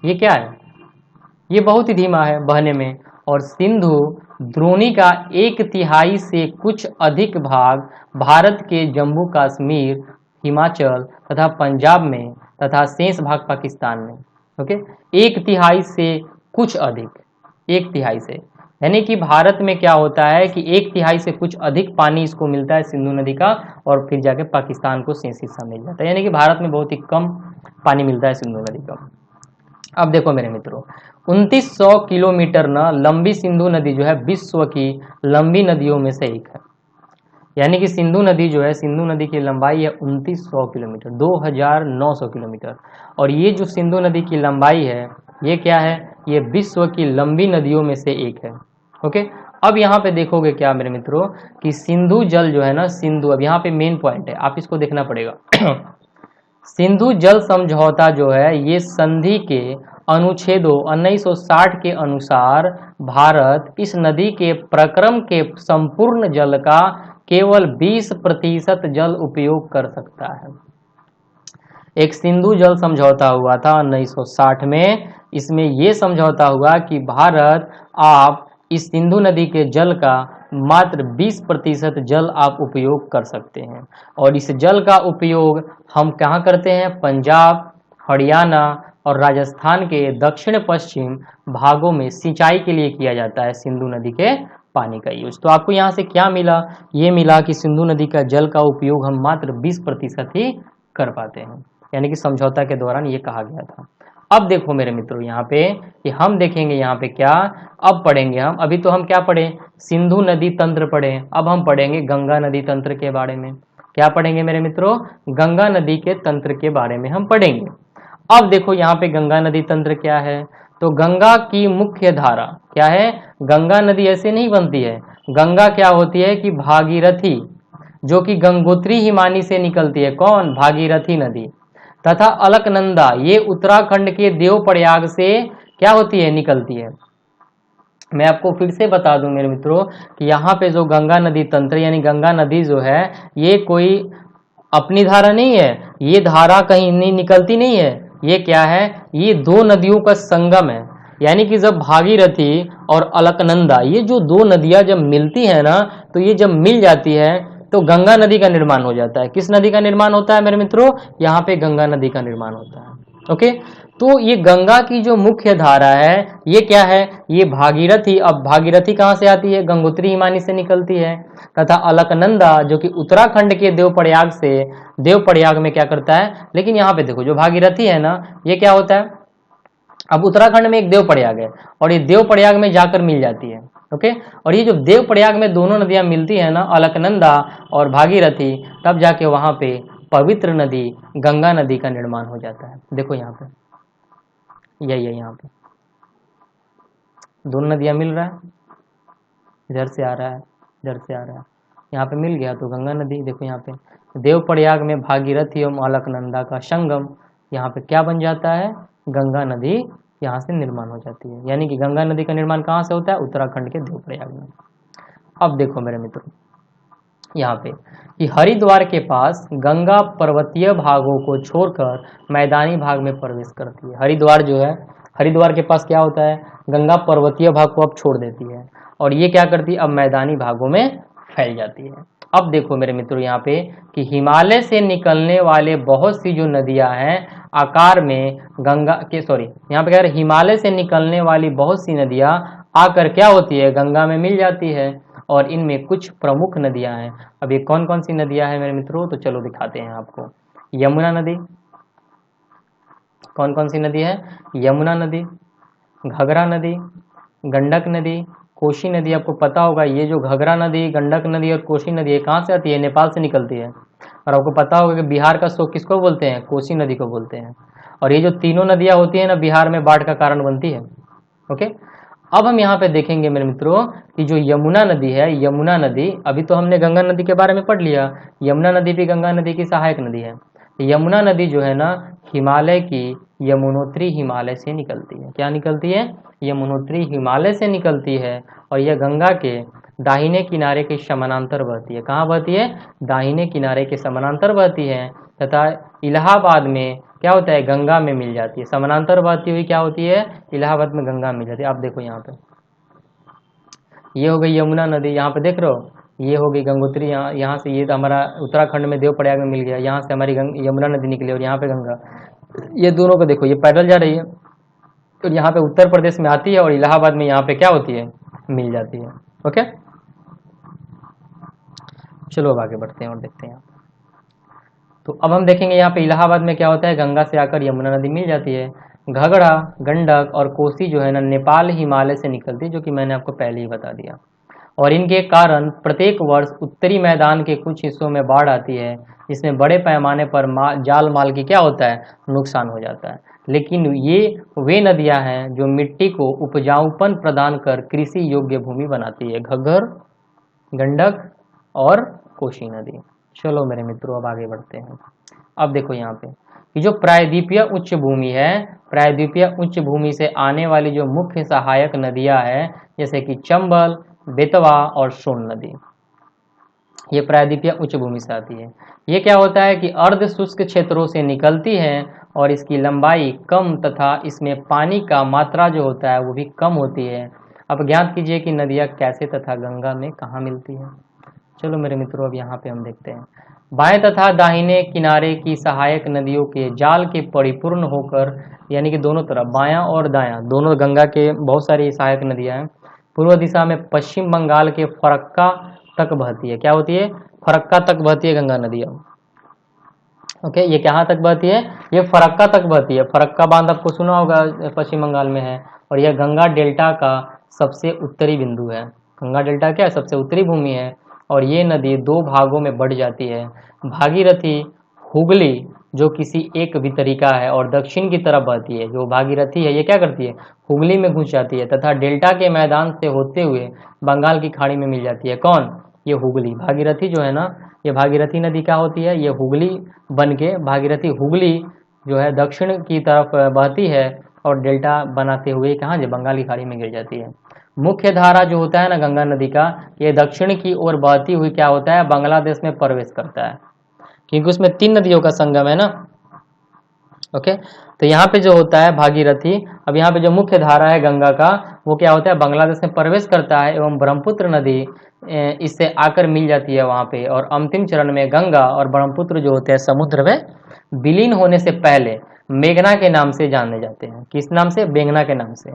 ये क्या है, ये बहुत ही धीमा है बहने में, और सिंधु द्रोणी का 1/3 से कुछ अधिक भाग भारत के जम्मू कश्मीर, हिमाचल तथा पंजाब में तथा शेष भाग पाकिस्तान में। ओके, 1/3 से कुछ अधिक, 1/3 से, यानी कि भारत में क्या होता है कि 1/3 से कुछ अधिक पानी इसको मिलता है सिंधु नदी का, और फिर जाके पाकिस्तान को शेष हिस्सा मिल जाता है, यानी कि भारत में बहुत ही कम पानी मिलता है सिंधु नदी का। अब देखो मेरे मित्रों, 2900 किलोमीटर ना लंबी सिंधु नदी जो है विश्व की लंबी नदियों में से एक है, यानी कि सिंधु नदी जो है, सिंधु नदी की लंबाई है 2900 किलोमीटर, 2900 किलोमीटर, और ये जो सिंधु नदी की लंबाई है ये क्या है, ये विश्व की लंबी नदियों में से एक है। ओके, अब यहाँ पे देखोगे क्या मेरे मित्रों कि सिंधु जल जो है ना, सिंधु, अब यहाँ पे मेन पॉइंट है, आप इसको देखना पड़ेगा। सिंधु जल समझौता जो है ये संधि के अनुच्छेदों 1960 के अनुसार भारत इस नदी के प्रक्रम के संपूर्ण जल का केवल 20% जल उपयोग कर सकता है। एक सिंधु जल समझौता हुआ था 1960 में, इसमें यह समझौता हुआ कि भारत आप इस सिंधु नदी के जल का मात्र 20% जल आप उपयोग कर सकते हैं, और इस जल का उपयोग हम कहाँ करते हैं, पंजाब, हरियाणा और राजस्थान के दक्षिण पश्चिम भागों में सिंचाई के लिए किया जाता है सिंधु नदी के पानी का यूज। तो आपको यहाँ से क्या मिला, ये मिला कि सिंधु नदी का जल का उपयोग हम मात्र 20% ही कर पाते हैं, यानी कि समझौता के दौरान ये कहा गया था। अब देखो मेरे मित्रों यहाँ पे कि हम देखेंगे यहाँ पे क्या, अब पढ़ेंगे हम, अभी तो हम क्या पढ़े, सिंधु नदी तंत्र पढ़े, अब हम पढ़ेंगे गंगा नदी तंत्र के बारे में। क्या पढ़ेंगे मेरे मित्रों, गंगा नदी के तंत्र के बारे में हम पढ़ेंगे। अब देखो यहाँ पे गंगा नदी तंत्र क्या है, तो गंगा की मुख्य धारा क्या है, गंगा नदी ऐसे नहीं बनती है, गंगा क्या होती है कि भागीरथी, जो कि गंगोत्री हिमानी से निकलती है, कौन, भागीरथी नदी, तथा अलकनंदा ये उत्तराखंड के देवप्रयाग से क्या होती है, निकलती है। मैं आपको फिर से बता दूं मेरे मित्रों कि यहाँ पे जो गंगा नदी तंत्र यानी गंगा नदी जो है ये कोई अपनी धारा नहीं है, ये धारा कहीं नहीं निकलती नहीं है, ये क्या है, ये दो नदियों का संगम है, यानी कि जब भागीरथी और अलकनंदा ये जो दो नदियां जब मिलती है ना, तो ये जब मिल जाती है तो गंगा नदी का निर्माण हो जाता है। किस नदी का निर्माण होता है मेरे मित्रों, यहाँ पे गंगा नदी का निर्माण होता है। ओके, तो ये गंगा की जो मुख्य धारा है ये क्या है, ये भागीरथी, अब भागीरथी कहाँ से आती है, गंगोत्री हिमानी से निकलती है, तथा अलकनंदा जो कि उत्तराखंड के देवप्रयाग से, देवप्रयाग में क्या करता है, लेकिन यहाँ पे देखो जो भागीरथी है ना ये क्या होता है, अब उत्तराखंड में एक देवप्रयाग है और ये देवप्रयाग में जाकर मिल जाती है। ओके, और ये जो देवप्रयाग में दोनों नदियां मिलती है ना, अलकनंदा और भागीरथी, तब जाके वहां पे पवित्र नदी गंगा नदी का निर्माण हो जाता है। देखो यहाँ पे यही है, यहाँ पे दोनों नदियां मिल रहा है, इधर से आ रहा है, इधर से आ रहा है, यहाँ पे मिल गया तो गंगा नदी। देखो यहाँ पे देवप्रयाग में भागीरथी एवं अलकनंदा का संगम यहाँ पे क्या बन जाता है, गंगा नदी यहाँ से निर्माण हो जाती है। यानी कि गंगा नदी का निर्माण कहाँ से होता है? उत्तराखंड के देवप्रयाग में। अब देखो मेरे मित्रों यहाँ पे कि हरिद्वार के पास गंगा पर्वतीय भागों को छोड़कर मैदानी भाग में प्रवेश करती है। हरिद्वार जो है, हरिद्वार के पास क्या होता है? गंगा पर्वतीय भाग को अब छोड़ देती है और ये क्या करती है? अब मैदानी भागों में फैल जाती है। अब देखो मेरे मित्रों यहाँ पे कि हिमालय से निकलने वाले बहुत सी जो नदियां हैं आकार में गंगा के यहाँ पे कह रहे हिमालय से निकलने वाली बहुत सी नदियां आकर क्या होती है? गंगा में मिल जाती है और इनमें कुछ प्रमुख नदियां हैं। अब ये कौन कौन सी नदियां हैं मेरे मित्रों? तो चलो दिखाते हैं आपको। यमुना नदी, कौन कौन सी नदी है? यमुना नदी, घाघरा नदी, गंडक नदी, कोसी नदी। आपको पता होगा ये जो घाघरा नदी, गंडक नदी और कोसी नदी है कहाँ से आती है? नेपाल से निकलती है। और आपको पता होगा कि बिहार का शोक किसको बोलते हैं? कोसी नदी को बोलते हैं। और ये जो तीनों नदियां होती है ना, बिहार में बाढ़ का कारण बनती है। ओके, अब हम यहाँ पे देखेंगे मेरे मित्रों कि जो यमुना नदी है, यमुना नदी, अभी तो हमने गंगा नदी के बारे में पढ़ लिया, यमुना नदी भी गंगा नदी की सहायक नदी है। यमुना नदी जो है ना, हिमालय की यमुनोत्री हिमालय से निकलती है। क्या निकलती है? यमुनोत्री हिमालय से निकलती है और यह गंगा के दाहिने किनारे के समानांतर बहती है। कहाँ बहती है? दाहिने किनारे के समानांतर बहती है तथा इलाहाबाद में क्या होता है? गंगा में मिल जाती है। समानांतर बहती हुई क्या होती है? इलाहाबाद में गंगा में मिल जाती है। आप देखो यहाँ पे ये हो गई यमुना नदी, यहाँ पे देख रहे हो, ये हो गई गंगोत्री। यहाँ से ये तो हमारा उत्तराखंड में देवप्रयाग में मिल गया, यहाँ से हमारी यमुना नदी निकली और यहाँ पे गंगा। ये दोनों पे देखो, ये पैदल जा रही है और यहाँ पे उत्तर प्रदेश में आती है और इलाहाबाद में यहाँ पे क्या होती है? मिल जाती है। ओके, चलो अब आगे बढ़ते हैं और देखते हैं। तो अब हम देखेंगे यहाँ पे इलाहाबाद में क्या होता है? गंगा से आकर यमुना नदी मिल जाती है। घाघरा, गंडक और कोसी जो है ना, नेपाल हिमालय से निकलती है, जो कि मैंने आपको पहले ही बता दिया। और इनके कारण प्रत्येक वर्ष उत्तरी मैदान के कुछ हिस्सों में बाढ़ आती है, जिसमें बड़े पैमाने पर जाल माल की क्या होता है? नुकसान हो जाता है। लेकिन ये वे नदियां हैं जो मिट्टी को उपजाऊपन प्रदान कर कृषि योग्य भूमि बनाती है। घग्गर, गंडक और कोसी नदी। चलो मेरे मित्रों अब आगे बढ़ते हैं। अब देखो यहाँ पे कि जो प्रायद्वीपीय उच्च भूमि है, प्रायद्वीपीय उच्च भूमि से आने वाली जो मुख्य सहायक नदियां हैं, जैसे कि चंबल, बेतवा और सोन नदी, ये प्रायद्वीपीय उच्च भूमि से आती है। ये क्या होता है कि अर्ध शुष्क क्षेत्रों से निकलती है और इसकी लंबाई कम तथा इसमें पानी का मात्रा जो होता है वो भी कम होती है। अब ज्ञात कीजिए कि नदियाँ कैसे तथा गंगा में कहाँ मिलती है। चलो मेरे मित्रों अब यहाँ पे हम देखते हैं। बाएं तथा दाहिने किनारे की सहायक नदियों के जाल के परिपूर्ण होकर, यानी कि दोनों तरफ बायां और दायां दोनों गंगा के बहुत सारी सहायक नदियां हैं, पूर्व दिशा में पश्चिम बंगाल के फरक्का तक बहती है। क्या होती है? फरक्का तक बहती है गंगा नदी। ओके, ये कहाँ तक बहती है? ये फरक्का तक बहती है। फरक्का बांध आपको सुना होगा, पश्चिम बंगाल में है। और यह गंगा डेल्टा का सबसे उत्तरी बिंदु है। गंगा डेल्टा क्या है? सबसे उत्तरी भूमि है। और ये नदी दो भागों में बढ़ जाती है। भागीरथी हुगली जो किसी एक वितरिका है और दक्षिण की तरफ बहती है। जो भागीरथी है ये क्या करती है? हुगली में घुस जाती है तथा डेल्टा के मैदान से होते हुए बंगाल की खाड़ी में मिल जाती है। कौन? ये हुगली। भागीरथी जो है ना, ये भागीरथी नदी क्या होती है? ये हुगली बन के भागीरथी हुगली जो है दक्षिण की तरफ बहती है और डेल्टा बनाते हुए कहाँ? जो बंगाल की खाड़ी में गिर जाती है। मुख्य धारा जो होता है ना गंगा नदी का, ये दक्षिण की ओर बहती हुई क्या होता है? बांग्लादेश में प्रवेश करता है, क्योंकि उसमें तीन नदियों का संगम है ना। ओके, तो यहाँ पे जो होता है भागीरथी, अब यहाँ पे जो मुख्य धारा है गंगा का वो क्या होता है? बांग्लादेश में प्रवेश करता है एवं ब्रह्मपुत्र नदी इससे आकर मिल जाती है वहाँ पे। और अंतिम चरण में गंगा और ब्रह्मपुत्र जो होते हैं समुद्र में विलीन होने से पहले मेघना के नाम से जाने जाते हैं। किस नाम से? मेघना के नाम से।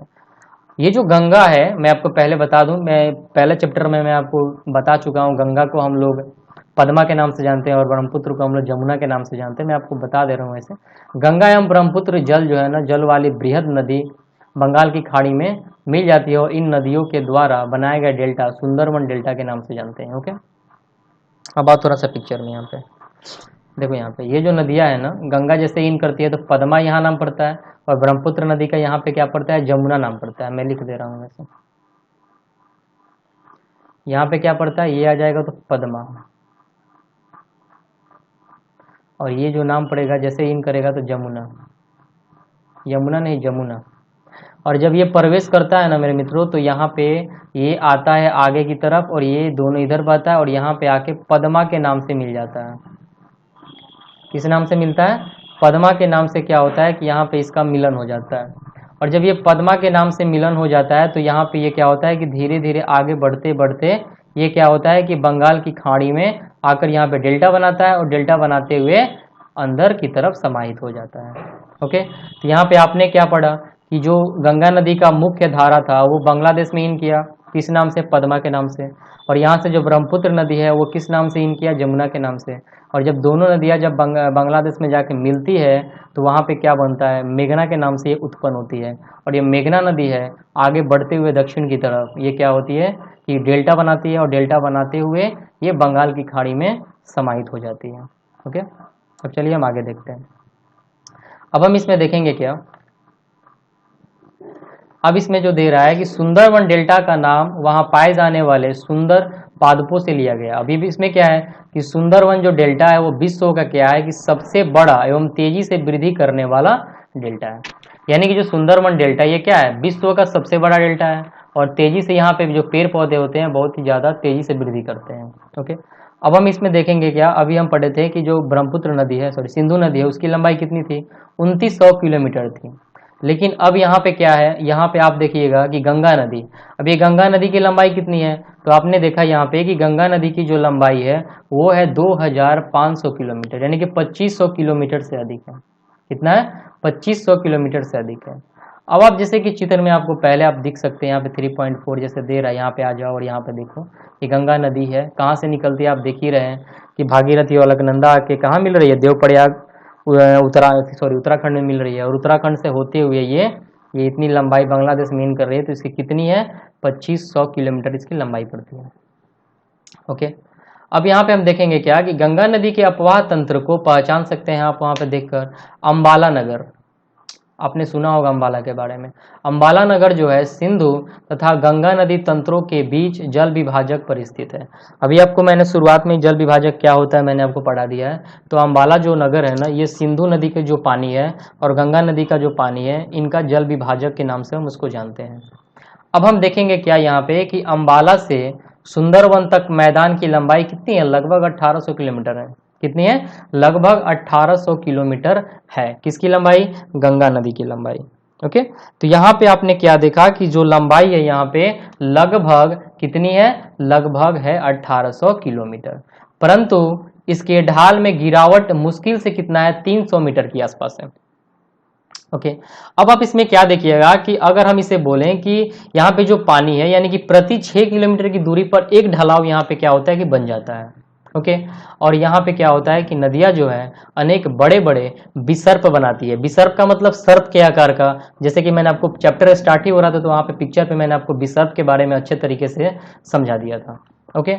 ये जो गंगा है, मैं आपको पहले बता दूं, मैं पहले चैप्टर में मैं आपको बता चुका हूँ, गंगा को हम लोग पद्मा के नाम से जानते हैं और ब्रह्मपुत्र को हम लोग जमुना के नाम से जानते हैं। मैं आपको बता दे रहा हूँ ऐसे। गंगा एवं ब्रह्मपुत्र जल जो है ना, जल वाली बृहद नदी बंगाल की खाड़ी में मिल जाती है और इन नदियों के द्वारा बनाया गया डेल्टा सुंदरवन डेल्टा के नाम से जानते हैं। ओके, अब बात थोड़ा सा पिक्चर में। यहाँ पे देखो, यहाँ पे ये जो नदियाँ है ना, गंगा जैसे इन करती है तो पद्मा यहाँ नाम पड़ता है और ब्रह्मपुत्र नदी का यहाँ पे क्या पड़ता है? जमुना नाम पड़ता है। मैं लिख दे रहा हूँ वैसे, यहाँ पे क्या पड़ता है? ये आ जाएगा तो पद्मा, और ये जो नाम पड़ेगा जैसे इन करेगा तो जमुना। यमुना नहीं, जमुना। और जब ये प्रवेश करता है ना मेरे मित्रों, तो यहाँ पे ये आता है आगे की तरफ और ये दोनों इधर बहता है और यहाँ पे आके पद्मा के नाम से मिल जाता है। किस नाम से मिलता है? पद्मा के नाम से क्या होता है कि यहाँ पे इसका मिलन हो जाता है। और जब ये पद्मा के नाम से मिलन हो जाता है तो यहाँ पे ये क्या होता है कि धीरे धीरे आगे बढ़ते बढ़ते ये क्या होता है कि बंगाल की खाड़ी में आकर यहाँ पे डेल्टा बनाता है और डेल्टा बनाते हुए अंदर की तरफ समाहित हो जाता है। ओके, तो यहाँ पे आपने क्या पढ़ा कि जो गंगा नदी का मुख्य धारा था वो बांग्लादेश में इन किया, किस नाम से? पद्मा के नाम से। और यहाँ से जो ब्रह्मपुत्र नदी है वो किस नाम से इन किया? जमुना के नाम से। और जब दोनों नदियाँ जब बांग्लादेश में जाके मिलती है तो वहाँ पे क्या बनता है? मेघना के नाम से ये उत्पन्न होती है। और ये मेघना नदी है आगे बढ़ते हुए दक्षिण की तरफ ये क्या होती है कि डेल्टा बनाती है और डेल्टा बनाते हुए ये बंगाल की खाड़ी में समाहित हो जाती है। ओके, अब चलिए हम आगे देखते हैं। अब हम इसमें देखेंगे क्या, अब इसमें जो दे रहा है कि सुंदरवन डेल्टा का नाम वहां पाए जाने वाले सुंदर पादपों से लिया गया। अभी भी इसमें क्या है कि सुंदरवन जो डेल्टा है वो विश्व का क्या है कि सबसे बड़ा एवं तेजी से वृद्धि करने वाला डेल्टा है। यानी कि जो सुंदरवन डेल्टा ये क्या है? विश्व का सबसे बड़ा डेल्टा है और तेजी से यहाँ पे जो पेड़ पौधे होते हैं बहुत ही ज्यादा तेजी से वृद्धि करते हैं। ओके, अब हम इसमें देखेंगे क्या, अभी हम पढ़े थे कि जो ब्रह्मपुत्र नदी है, सॉरी सिंधु नदी है, उसकी लंबाई कितनी थी? 2900 किलोमीटर थी। लेकिन अब यहाँ पे क्या है, यहाँ पे आप देखिएगा कि गंगा नदी, अब ये गंगा नदी की लंबाई कितनी है? तो आपने देखा यहाँ पे कि गंगा नदी की जो लंबाई है वो है 2500 किलोमीटर, यानी कि 2500 किलोमीटर से अधिक है। कितना है? 2500 किलोमीटर से अधिक है। अब आप जैसे कि चित्र में आपको पहले आप दिख सकते हैं, यहाँ पे 3.4 जैसे दे रहा है, यहाँ पे आ जाओ और यहाँ पे देखो ये गंगा नदी है, कहाँ से निकलती है आप देख ही रहे हैं कि भागीरथी और अलकनंदा आके कहाँ मिल रही है? देवप्रयाग उत्तराखंड में मिल रही है। और उत्तराखंड से होते हुए ये इतनी लंबाई बांग्लादेश में इन कर रही है, तो इसकी कितनी है? 2500 किलोमीटर इसकी लंबाई पड़ती है। ओके, अब यहाँ पे हम देखेंगे क्या कि गंगा नदी के अपवाह तंत्र को पहचान सकते हैं आप वहाँ पे देखकर। अंबाला नगर, आपने सुना होगा अंबाला के बारे में। अंबाला नगर जो है सिंधु तथा गंगा नदी तंत्रों के बीच जल विभाजक पर स्थित है। अभी आपको मैंने शुरुआत में जल विभाजक क्या होता है मैंने आपको पढ़ा दिया है। तो अंबाला जो नगर है ना, ये सिंधु नदी के जो पानी है और गंगा नदी का जो पानी है, इनका जल विभाजक के नाम से हम उसको जानते हैं। अब हम देखेंगे क्या यहाँ पे कि अंबाला से सुंदरवन तक मैदान की लंबाई कितनी है? लगभग 1800 किलोमीटर है। कितनी है? लगभग 1800 किलोमीटर है। किसकी लंबाई? गंगा नदी की लंबाई। ओके, तो यहाँ पे आपने क्या देखा कि जो लंबाई है यहाँ पे लगभग कितनी है? लगभग है 1800 किलोमीटर, परंतु इसके ढाल में गिरावट मुश्किल से कितना है? 300 मीटर के आसपास है। ओके, अब आप इसमें क्या देखिएगा कि अगर हम इसे बोलें कि यहाँ पे जो पानी है यानी कि प्रति 6 किलोमीटर की दूरी पर एक ढलाव यहाँ पे क्या होता है कि बन जाता है। ओके, और यहाँ पे क्या होता है कि नदियाँ जो है अनेक बड़े बड़े विसर्प बनाती है। विसर्प का मतलब सर्प के आकार का, जैसे कि मैंने आपको चैप्टर स्टार्ट ही हो रहा था तो वहाँ पे पिक्चर पे मैंने आपको विसर्प के बारे में अच्छे तरीके से समझा दिया था। ओके,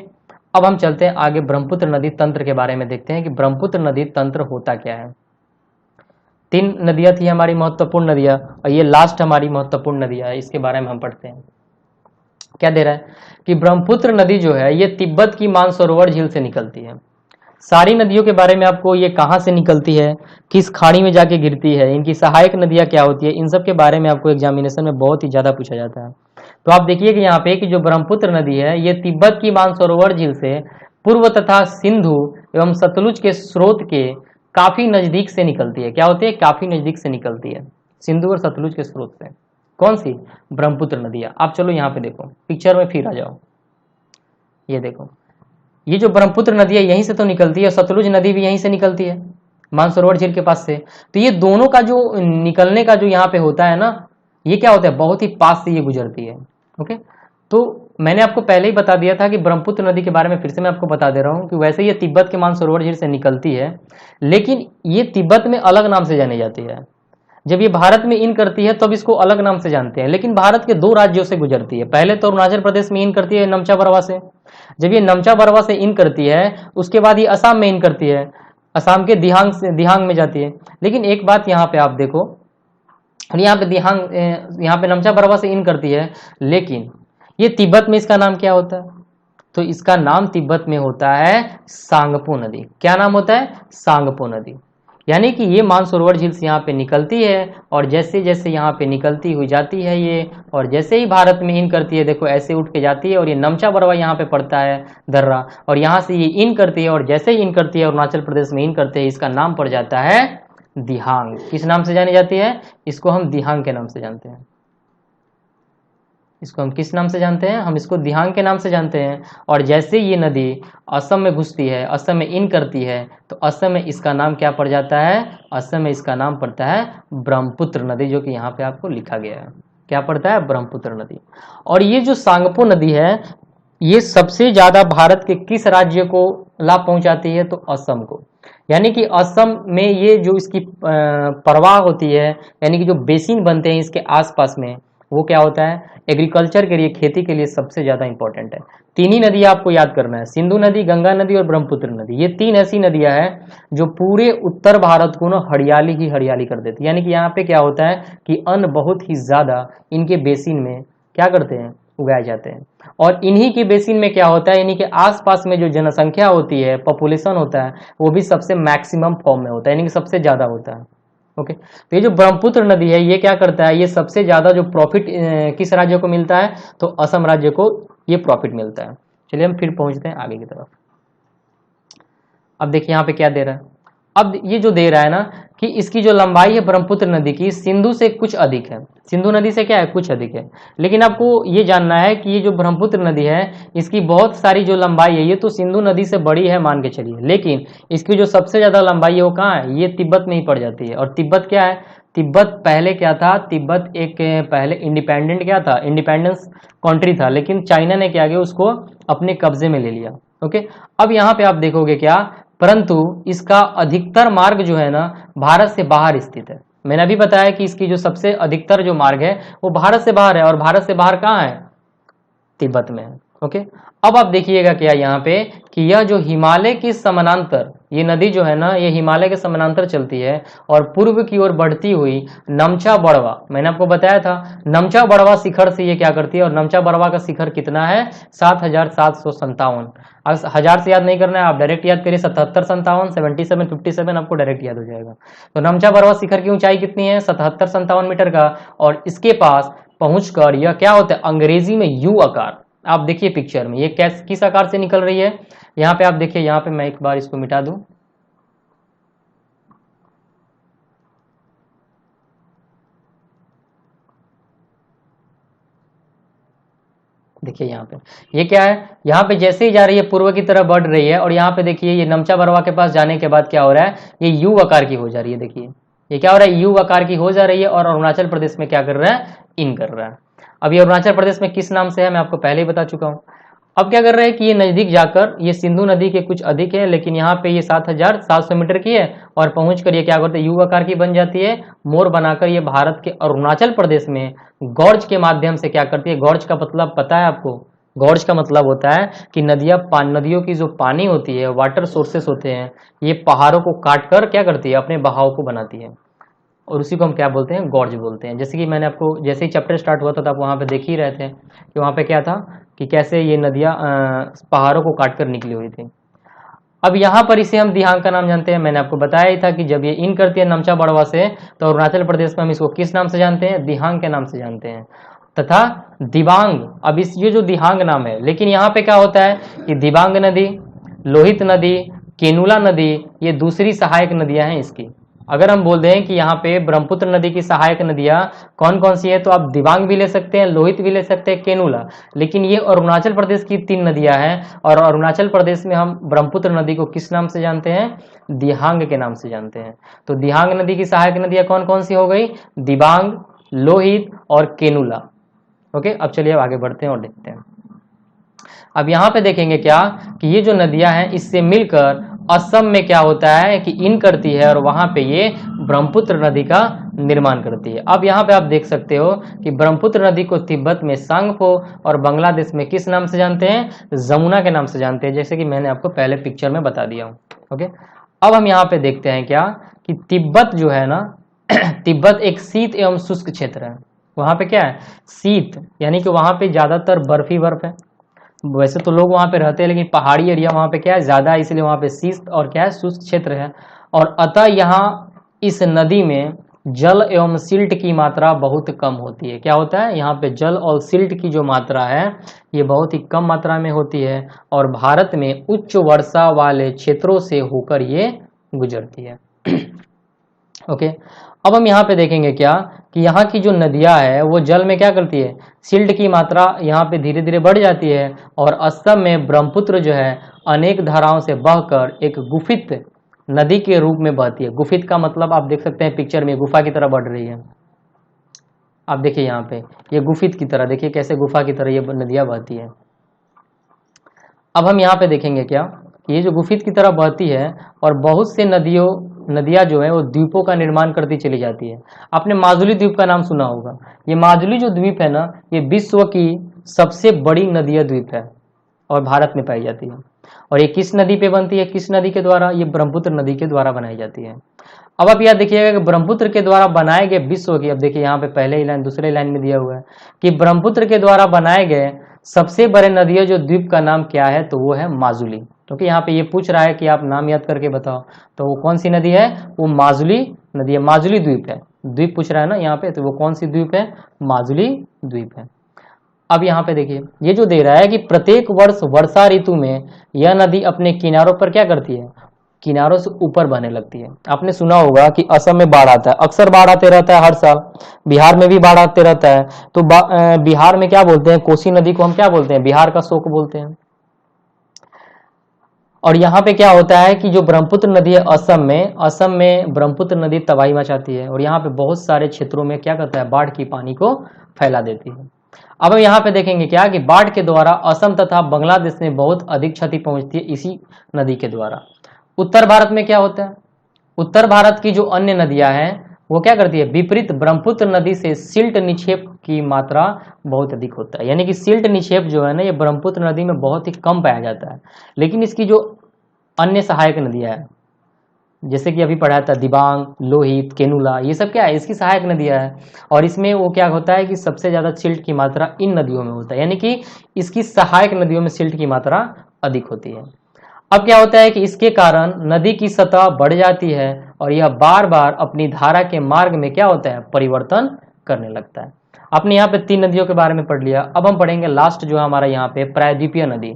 अब हम चलते हैं आगे ब्रह्मपुत्र नदी तंत्र के बारे में देखते हैं कि ब्रह्मपुत्र नदी तंत्र होता क्या है। 3 नदियाँ थी हमारी महत्वपूर्ण नदियाँ और ये लास्ट हमारी महत्वपूर्ण नदियाँ है, इसके बारे में हम पढ़ते हैं। क्या दे रहा है कि ब्रह्मपुत्र नदी जो है ये तिब्बत की मानसरोवर झील से निकलती है। सारी नदियों के बारे में आपको ये कहाँ से निकलती है, किस खाड़ी में जाके गिरती है, इनकी सहायक नदियाँ क्या होती है, इन सब के बारे में आपको एग्जामिनेशन में बहुत ही ज्यादा पूछा जाता है। तो आप देखिए कि यहाँ पे कि जो ब्रह्मपुत्र नदी है ये तिब्बत की मानसरोवर झील से पूर्व तथा सिंधु एवं सतलुज के स्रोत के काफी नजदीक से निकलती है। क्या होती है? काफी नजदीक से निकलती है, सिंधु और सतलुज के स्रोत से। कौन सी? ब्रह्मपुत्र नदियाँ। आप चलो यहाँ पे देखो पिक्चर में फिर आ जाओ, ये देखो ये जो ब्रह्मपुत्र नदी है यहीं से तो निकलती है, सतलुज नदी भी यहीं से निकलती है मानसरोवर झील के पास से। तो ये दोनों का जो निकलने का जो यहाँ पे होता है ना, ये क्या होता है? बहुत ही पास से ये गुजरती है। ओके, तो मैंने आपको पहले ही बता दिया था कि ब्रह्मपुत्र नदी के बारे में फिर से मैं आपको बता दे रहा हूँ कि वैसे ये तिब्बत के मानसरोवर झील से निकलती है, लेकिन ये तिब्बत में अलग नाम से जानी जाती है। जब ये भारत में इन करती है तब इसको अलग नाम से जानते हैं, लेकिन भारत के 2 राज्यों से गुजरती है। पहले तो अरुणाचल प्रदेश में इन करती है नमचा बरवा से, जब ये नमचा बरवा से इन करती है उसके बाद ये असम में इन करती है, असम के दिहांग में जाती है। लेकिन एक बात यहाँ पे आप देखो, यहाँ पे नमचा बरवा से इन करती है, लेकिन ये तिब्बत में इसका नाम क्या होता है? तो इसका नाम तिब्बत में होता है सांगपो नदी। क्या नाम होता है? सांगपो नदी। यानी कि ये मानसरोवर झील से यहाँ पे निकलती है और जैसे जैसे यहाँ पे निकलती हुई जाती है ये, और जैसे ही भारत में इन करती है, देखो ऐसे उठ के जाती है और ये नमचा बरवा यहाँ पे पड़ता है दर्रा, और यहाँ से ये इन करती है और जैसे ही इन करती है अरुणाचल प्रदेश में इन करते हैं, इसका नाम पड़ जाता है दिहांग। किस नाम से जानी जाती है? इसको हम दिहांग के नाम से जानते हैं। इसको हम किस नाम से जानते हैं? हम इसको दिहांग के नाम से जानते हैं। और जैसे ये नदी असम में घुसती है, असम में इन करती है, तो असम में इसका नाम क्या पड़ जाता है? असम में इसका नाम पड़ता है ब्रह्मपुत्र नदी, जो कि यहाँ पे आपको लिखा गया है। क्या पड़ता है? ब्रह्मपुत्र नदी। और ये जो सांगपो नदी है, ये सबसे ज्यादा भारत के किस राज्य को लाभ पहुंचाती है? तो असम को। यानी कि असम में ये जो इसकी प्रवाह होती है, यानी कि जो बेसिन बनते हैं इसके आसपास में, वो क्या होता है? एग्रीकल्चर के लिए, खेती के लिए सबसे ज्यादा इंपॉर्टेंट है। तीन ही नदी आपको याद करना है, सिंधु नदी, गंगा नदी और ब्रह्मपुत्र नदी। ये तीन ऐसी नदियां हैं जो पूरे उत्तर भारत को ना हरियाली ही हरियाली कर देती है। यानी कि यहाँ पे क्या होता है कि अन्न बहुत ही ज्यादा इनके बेसिन में क्या करते हैं? उगाए जाते हैं। और इन्हीं के बेसिन में क्या होता है, इन्हीं के आसपास में जो जनसंख्या होती है, पॉपुलेशन होता है, वो भी सबसे मैक्सिमम फॉर्म में होता है, यानी कि सबसे ज्यादा होता है। ओके, तो ये जो ब्रह्मपुत्र नदी है, ये क्या करता है? ये सबसे ज्यादा जो प्रॉफिट किस राज्य को मिलता है? तो असम राज्य को ये प्रॉफिट मिलता है। चलिए हम फिर पहुंचते हैं आगे की तरफ। अब देखिए यहाँ पे क्या दे रहा है। अब ये जो दे रहा है ना कि इसकी जो लंबाई है ब्रह्मपुत्र नदी की, सिंधु से कुछ अधिक है। सिंधु नदी से क्या है? कुछ अधिक है। लेकिन आपको ये जानना है कि ये जो ब्रह्मपुत्र नदी है, इसकी बहुत सारी जो लंबाई है, ये तो सिंधु नदी से बड़ी है मान के चलिए, लेकिन इसकी जो सबसे ज्यादा लंबाई है वो कहाँ है? ये तिब्बत में ही पड़ जाती है। और तिब्बत क्या है? तिब्बत पहले क्या था? तिब्बत एक पहले इंडिपेंडेंट क्या था? इंडिपेंडेंस कंट्री था, लेकिन चाइना ने क्या किया? उसको अपने कब्जे में ले लिया। ओके, अब यहाँ पे आप देखोगे क्या, परंतु इसका अधिकतर मार्ग जो है ना भारत से बाहर स्थित है। मैंने अभी बताया कि इसकी जो सबसे अधिकतर जो मार्ग है वो भारत से बाहर है, और भारत से बाहर कहाँ है? तिब्बत में है। ओके, अब आप देखिएगा क्या यहाँ पे कि यह जो हिमालय के समानांतर, ये नदी जो है ना, ये हिमालय के समानांतर चलती है और पूर्व की ओर बढ़ती हुई नमचा बड़वा, मैंने आपको बताया था नमचा बड़वा शिखर से ये क्या करती है। और नमचा बड़वा का शिखर कितना है? 7,757। अब 1000 से याद नहीं करना है, आप डायरेक्ट याद करिए 77, 57, 77, 57 आपको डायरेक्ट याद हो जाएगा। तो नमचा बड़वा शिखर की ऊंचाई कितनी है? 77, 57 मीटर का। और इसके पास पहुंचकर यह क्या होता है? अंग्रेजी में यू आकार। आप देखिए पिक्चर में ये किस आकार से निकल रही है। यहाँ पे आप देखिए, यहाँ पे मैं एक बार इसको मिटा दूं। देखिए यहाँ पे ये क्या है? यहाँ पे जैसे ही जा रही है पूर्व की तरफ बढ़ रही है, और यहाँ पे देखिए ये नमचा बरवा के पास जाने के बाद क्या हो रहा है? ये यू आकार की हो जा रही है। देखिए ये क्या हो रहा है? यू आकार की हो जा रही है, और अरुणाचल प्रदेश में क्या कर रहा है? इन कर रहा है। अब ये अरुणाचल प्रदेश में किस नाम से है मैं आपको पहले ही बता चुका हूँ। अब क्या कर रहे हैं कि ये नजदीक जाकर, ये सिंधु नदी के कुछ अधिक है, लेकिन यहाँ पे ये 7,700 मीटर की है, और पहुंचकर ये क्या करते हैं? यू आकार की बन जाती है। मोर बनाकर ये भारत के अरुणाचल प्रदेश में गॉर्ज के माध्यम से क्या करती है? गॉर्ज का मतलब पता है आपको? गॉर्ज का मतलब होता है कि नदियों की जो पानी होती है, वाटर सोर्सेस होते हैं, ये पहाड़ों को काट कर क्या करती है? अपने बहाव को बनाती है, और उसी को हम क्या बोलते हैं? गॉर्ज बोलते हैं। जैसे कि मैंने आपको जैसे ही चैप्टर स्टार्ट हुआ था तब वहाँ पे देख ही रहे थे कि वहाँ पे क्या था कि कैसे ये नदियाँ पहाड़ों को काट कर निकली हुई थी। अब यहाँ पर इसे हम दिहांग का नाम जानते हैं। मैंने आपको बताया ही था कि जब ये इन करती है नमचा बड़वा से, तो अरुणाचल प्रदेश में हम इसको किस नाम से जानते हैं? दिहांग के नाम से जानते हैं। तथा दिबांग, अब इस ये जो दिहांग नाम है, लेकिन यहाँ पे क्या होता है कि दिबांग नदी, लोहित नदी, केनुला नदी, ये दूसरी सहायक नदियां हैं इसकी। अगर हम बोल दें कि यहाँ पे ब्रह्मपुत्र नदी की सहायक नदियां कौन कौन सी है, तो आप दिबांग भी ले सकते हैं, लोहित भी ले सकते हैं, केनुला। लेकिन ये अरुणाचल प्रदेश की 3 नदियां हैं, और अरुणाचल प्रदेश में हम ब्रह्मपुत्र नदी को किस नाम से जानते हैं? दिहांग के नाम से जानते हैं। तो दिहांग नदी की सहायक नदियां कौन कौन सी हो गई? दिबांग, लोहित और केनुला। ओके, अब चलिए अब आगे बढ़ते हैं और देखते हैं। अब यहाँ पे देखेंगे क्या कि ये जो नदियां हैं इससे मिलकर असम में क्या होता है कि इन करती है, और वहां पे ये ब्रह्मपुत्र नदी का निर्माण करती है। अब यहाँ पे आप देख सकते हो कि ब्रह्मपुत्र नदी को तिब्बत में सांगपो और बांग्लादेश में किस नाम से जानते हैं? जमुना के नाम से जानते हैं, जैसे कि मैंने आपको पहले पिक्चर में बता दिया हूँ। ओके, अब हम यहाँ पे देखते हैं क्या कि तिब्बत जो है ना तिब्बत एक शीत एवं शुष्क क्षेत्र है। वहां पे क्या है? शीत, यानी कि वहां पे ज्यादातर बर्फ ही बर्फ है। वैसे तो लोग वहाँ पे रहते हैं, लेकिन पहाड़ी एरिया वहाँ पे क्या है ज़्यादा है, इसलिए वहाँ पे शीत और क्या है शुष्क क्षेत्र है। और अतः यहाँ इस नदी में जल एवं सिल्ट की मात्रा बहुत कम होती है। क्या होता है यहाँ पे जल और सिल्ट की जो मात्रा है ये बहुत ही कम मात्रा में होती है, और भारत में उच्च वर्षा वाले क्षेत्रों से होकर ये गुजरती है। ओके, अब हम यहाँ पे देखेंगे क्या कि यहाँ की जो नदियाँ है वो जल में क्या करती है, सिल्ट की मात्रा यहाँ पे धीरे धीरे बढ़ जाती है, और असम में ब्रह्मपुत्र जो है अनेक धाराओं से बहकर एक गुफित नदी के रूप में बहती है। गुफित का मतलब आप देख सकते हैं पिक्चर में गुफा की तरह बढ़ रही है। आप देखिए यहाँ पे ये गुफित की तरह, देखिए कैसे गुफा की तरह ये नदियाँ बहती है। अब हम यहाँ पे देखेंगे क्या कि ये जो गुफित की तरह बहती है और बहुत से नदियाँ जो है वो द्वीपों का निर्माण करती चली जाती है। आपने माजुली द्वीप का नाम सुना होगा। ये माजुली जो द्वीप है ना ये विश्व की सबसे बड़ी नदीय द्वीप है और भारत में पाई जाती है। और ये किस नदी पे बनती है, किस नदी के द्वारा, ये ब्रह्मपुत्र नदी के द्वारा बनाई जाती है। अब आप याद देखिएगा कि ब्रह्मपुत्र के द्वारा बनाए गए विश्व की, अब देखिए यहाँ पे पहले ही लाइन दूसरे लाइन में दिया हुआ है कि ब्रह्मपुत्र के द्वारा बनाए गए सबसे बड़े नदियों जो द्वीप का नाम क्या है, तो वो है माजुली। क्योंकि यहाँ पे ये पूछ रहा है कि आप नाम याद करके बताओ, तो वो कौन सी नदी है, वो माजुली नदी है, माजुली द्वीप है। द्वीप पूछ रहा है ना यहाँ पे, तो वो कौन सी द्वीप है, माजुली द्वीप है। अब यहाँ पे देखिए ये जो दे रहा है कि प्रत्येक वर्ष वर्षा ऋतु में यह नदी अपने किनारों पर क्या करती है, किनारों से ऊपर बहने लगती है। आपने सुना होगा कि असम में बाढ़ आता है, अक्सर बाढ़ आते रहता है हर साल, बिहार में भी बाढ़ आते रहता है। तो बिहार में क्या बोलते हैं, कोसी नदी को हम क्या बोलते हैं, बिहार का शोक बोलते हैं। और यहाँ पे क्या होता है कि जो ब्रह्मपुत्र नदी है असम में ब्रह्मपुत्र नदी तबाही मचाती है, और यहाँ पे बहुत सारे क्षेत्रों में क्या करता है, बाढ़ की पानी को फैला देती है। अब हम यहाँ पे देखेंगे क्या कि बाढ़ के द्वारा असम तथा बांग्लादेश में बहुत अधिक क्षति पहुंचती है इसी नदी के द्वारा। उत्तर भारत में क्या होता है, उत्तर भारत की जो अन्य नदियां हैं वो क्या करती है, विपरीत ब्रह्मपुत्र नदी से सिल्ट निक्षेप की मात्रा बहुत अधिक होता है। यानी कि सिल्ट निक्षेप जो है ना ये ब्रह्मपुत्र नदी में बहुत ही कम पाया जाता है, लेकिन इसकी जो अन्य सहायक नदियां हैं जैसे कि अभी पढ़ा था दिबांग, लोहित, केनुला, ये सब क्या है, इसकी सहायक नदियां है। और इसमें वो क्या होता है कि सबसे ज्यादा सिल्ट की मात्रा इन नदियों में होता है, यानी कि इसकी सहायक नदियों में सिल्ट की मात्रा अधिक होती है। अब क्या होता है कि इसके कारण नदी की सतह बढ़ जाती है और यह बार बार अपनी धारा के मार्ग में क्या होता है, परिवर्तन करने लगता है। आपने यहाँ पे 3 नदियों के बारे में पढ़ लिया। अब हम पढ़ेंगे लास्ट जो है हमारा यहाँ पे प्रायद्वीपीय नदी।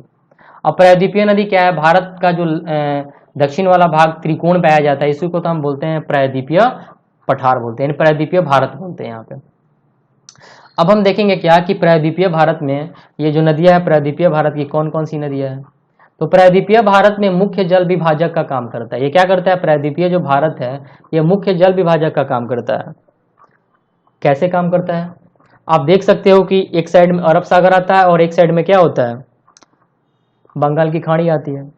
अब प्रायद्वीपीय नदी क्या है, भारत का जो दक्षिण वाला भाग त्रिकोण पाया जाता है, इसी को तो हम बोलते हैं प्रायद्वीपीय पठार बोलते हैं, प्रायद्वीपीय भारत बोलते हैं यहाँ पे। अब हम देखेंगे क्या कि प्रायद्वीपीय भारत में ये जो नदियां है प्रायद्वीपीय भारत की कौन कौन सी नदियां हैं। तो प्रायद्वीपीय भारत में मुख्य जल विभाजक का काम करता है। ये क्या करता है, प्रायद्वीपीय जो भारत है ये मुख्य जल विभाजक का काम करता है। कैसे काम करता है, आप देख सकते हो कि एक साइड में अरब सागर आता है और एक साइड में क्या होता है, बंगाल की खाड़ी आती है,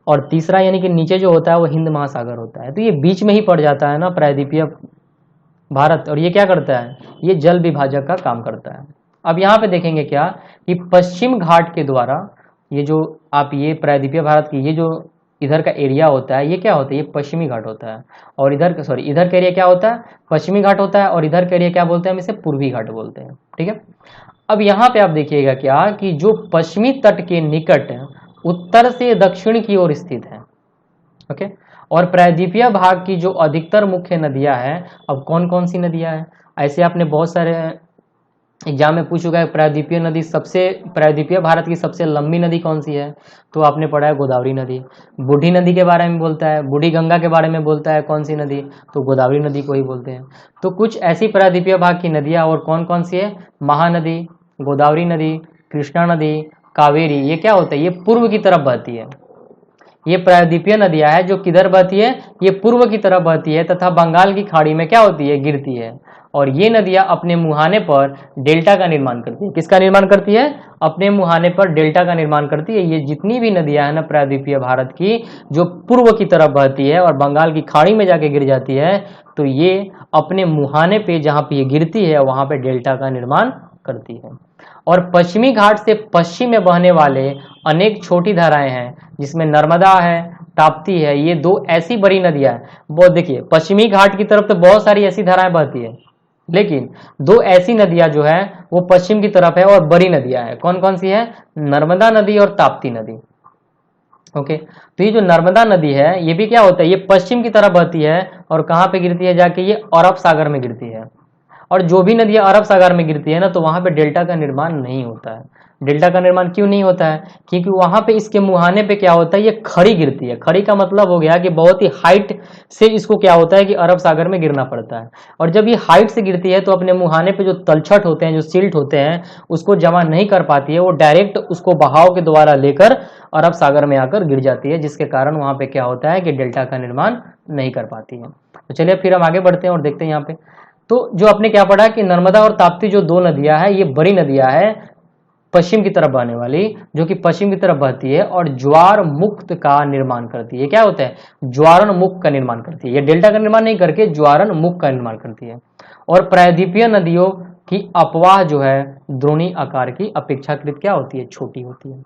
और तीसरा यानी कि नीचे जो होता है वो हिंद महासागर होता है। तो ये बीच में ही पड़ जाता है ना प्रायद्वीपीय भारत, और ये क्या करता है, ये जल विभाजक का काम करता है। अब यहाँ पे देखेंगे क्या कि पश्चिम घाट के द्वारा ये जो आप ये प्रायद्वीपीय भारत की ये जो इधर का एरिया होता है ये क्या होता है, ये पश्चिमी घाट होता है, और इधर का एरिया क्या होता है, पश्चिमी घाट होता है, और इधर का एरिया क्या बोलते हैं, हम इसे पूर्वी घाट बोलते हैं। ठीक है, अब यहाँ पे आप देखिएगा क्या कि जो पश्चिमी तट के निकट उत्तर से दक्षिण की ओर स्थित है। ओके, और प्रायद्वीपीय भाग की जो अधिकतर मुख्य नदियां हैं, अब कौन कौन सी नदियां हैं, ऐसे आपने बहुत सारे एग्जाम में पूछ चुका है। प्रायद्वीपीय भारत की सबसे लंबी नदी कौन सी है, तो आपने पढ़ा है गोदावरी नदी। बूढ़ी नदी के बारे में बोलता है, बूढ़ी गंगा के बारे में बोलता है, कौन सी नदी, तो गोदावरी नदी को ही बोलते हैं। तो कुछ ऐसी प्रायद्वीपीय भाग की नदियां और कौन कौन सी है, महानदी, गोदावरी नदी, कृष्णा नदी, कावेरी, ये क्या होता है, ये पूर्व की तरफ बहती है। ये प्रायद्वीपीय नदियां है जो किधर बहती है, ये पूर्व की तरफ बहती है तथा बंगाल की खाड़ी में क्या होती है, गिरती है। और ये नदियां अपने मुहाने पर डेल्टा का निर्माण करती है। किसका निर्माण करती है, अपने मुहाने पर डेल्टा का निर्माण करती है। ये जितनी भी नदियां हैं ना प्रायद्वीपीय भारत की जो पूर्व की तरफ बहती है और बंगाल की खाड़ी में जाके गिर जाती है, तो ये अपने मुहाने पे जहाँ पे ये गिरती है वहां पे डेल्टा का निर्माण करती है। और पश्चिमी घाट से पश्चिम में बहने वाले अनेक छोटी धाराएं हैं जिसमें नर्मदा है, ताप्ती है, ये 2 ऐसी बड़ी नदियां हैं। बहुत देखिए पश्चिमी घाट की तरफ तो बहुत सारी ऐसी धाराएं बहती है लेकिन दो ऐसी नदियां जो है वो पश्चिम की तरफ है और बड़ी नदियां हैं। कौन कौन सी है? नर्मदा नदी और ताप्ती नदी। ओके, तो ये जो नर्मदा नदी है ये भी क्या होता है, ये पश्चिम की तरफ बहती है और कहाँ पे गिरती है जाके, ये अरब सागर में गिरती है। और जो भी नदियां अरब सागर में गिरती है ना, तो वहां पे डेल्टा का निर्माण नहीं होता है। डेल्टा का निर्माण क्यों नहीं होता है? क्योंकि वहां पे इसके मुहाने पे क्या होता है, ये खड़ी गिरती है। खड़ी का मतलब हो गया कि बहुत ही हाइट से इसको क्या होता है कि अरब सागर में गिरना पड़ता है। और जब ये हाइट से गिरती है तो अपने मुहाने पे जो तलछट होते हैं, जो सिल्ट होते हैं, उसको जमा नहीं कर पाती है, वो डायरेक्ट उसको बहाव के द्वारा लेकर अरब सागर में आकर गिर जाती है, जिसके कारण वहां पे क्या होता है कि डेल्टा का निर्माण नहीं कर पाती है। तो चलिए फिर हम आगे बढ़ते हैं और देखते हैं यहाँ पे। तो जो आपने क्या पढ़ा कि नर्मदा और ताप्ती जो दो नदियां हैं, ये बड़ी नदियां हैं पश्चिम की तरफ बहने वाली, जो कि पश्चिम की तरफ बहती है और ज्वार मुक्त का निर्माण करती है। क्या होता है? ज्वारण मुक्त का निर्माण करती है। ये डेल्टा का निर्माण नहीं करके ज्वारण मुक्त का निर्माण करती है। और प्रायद्वीपीय नदियों की अपवाह जो है द्रोणी आकार की अपेक्षाकृत क्या होती है, छोटी होती है।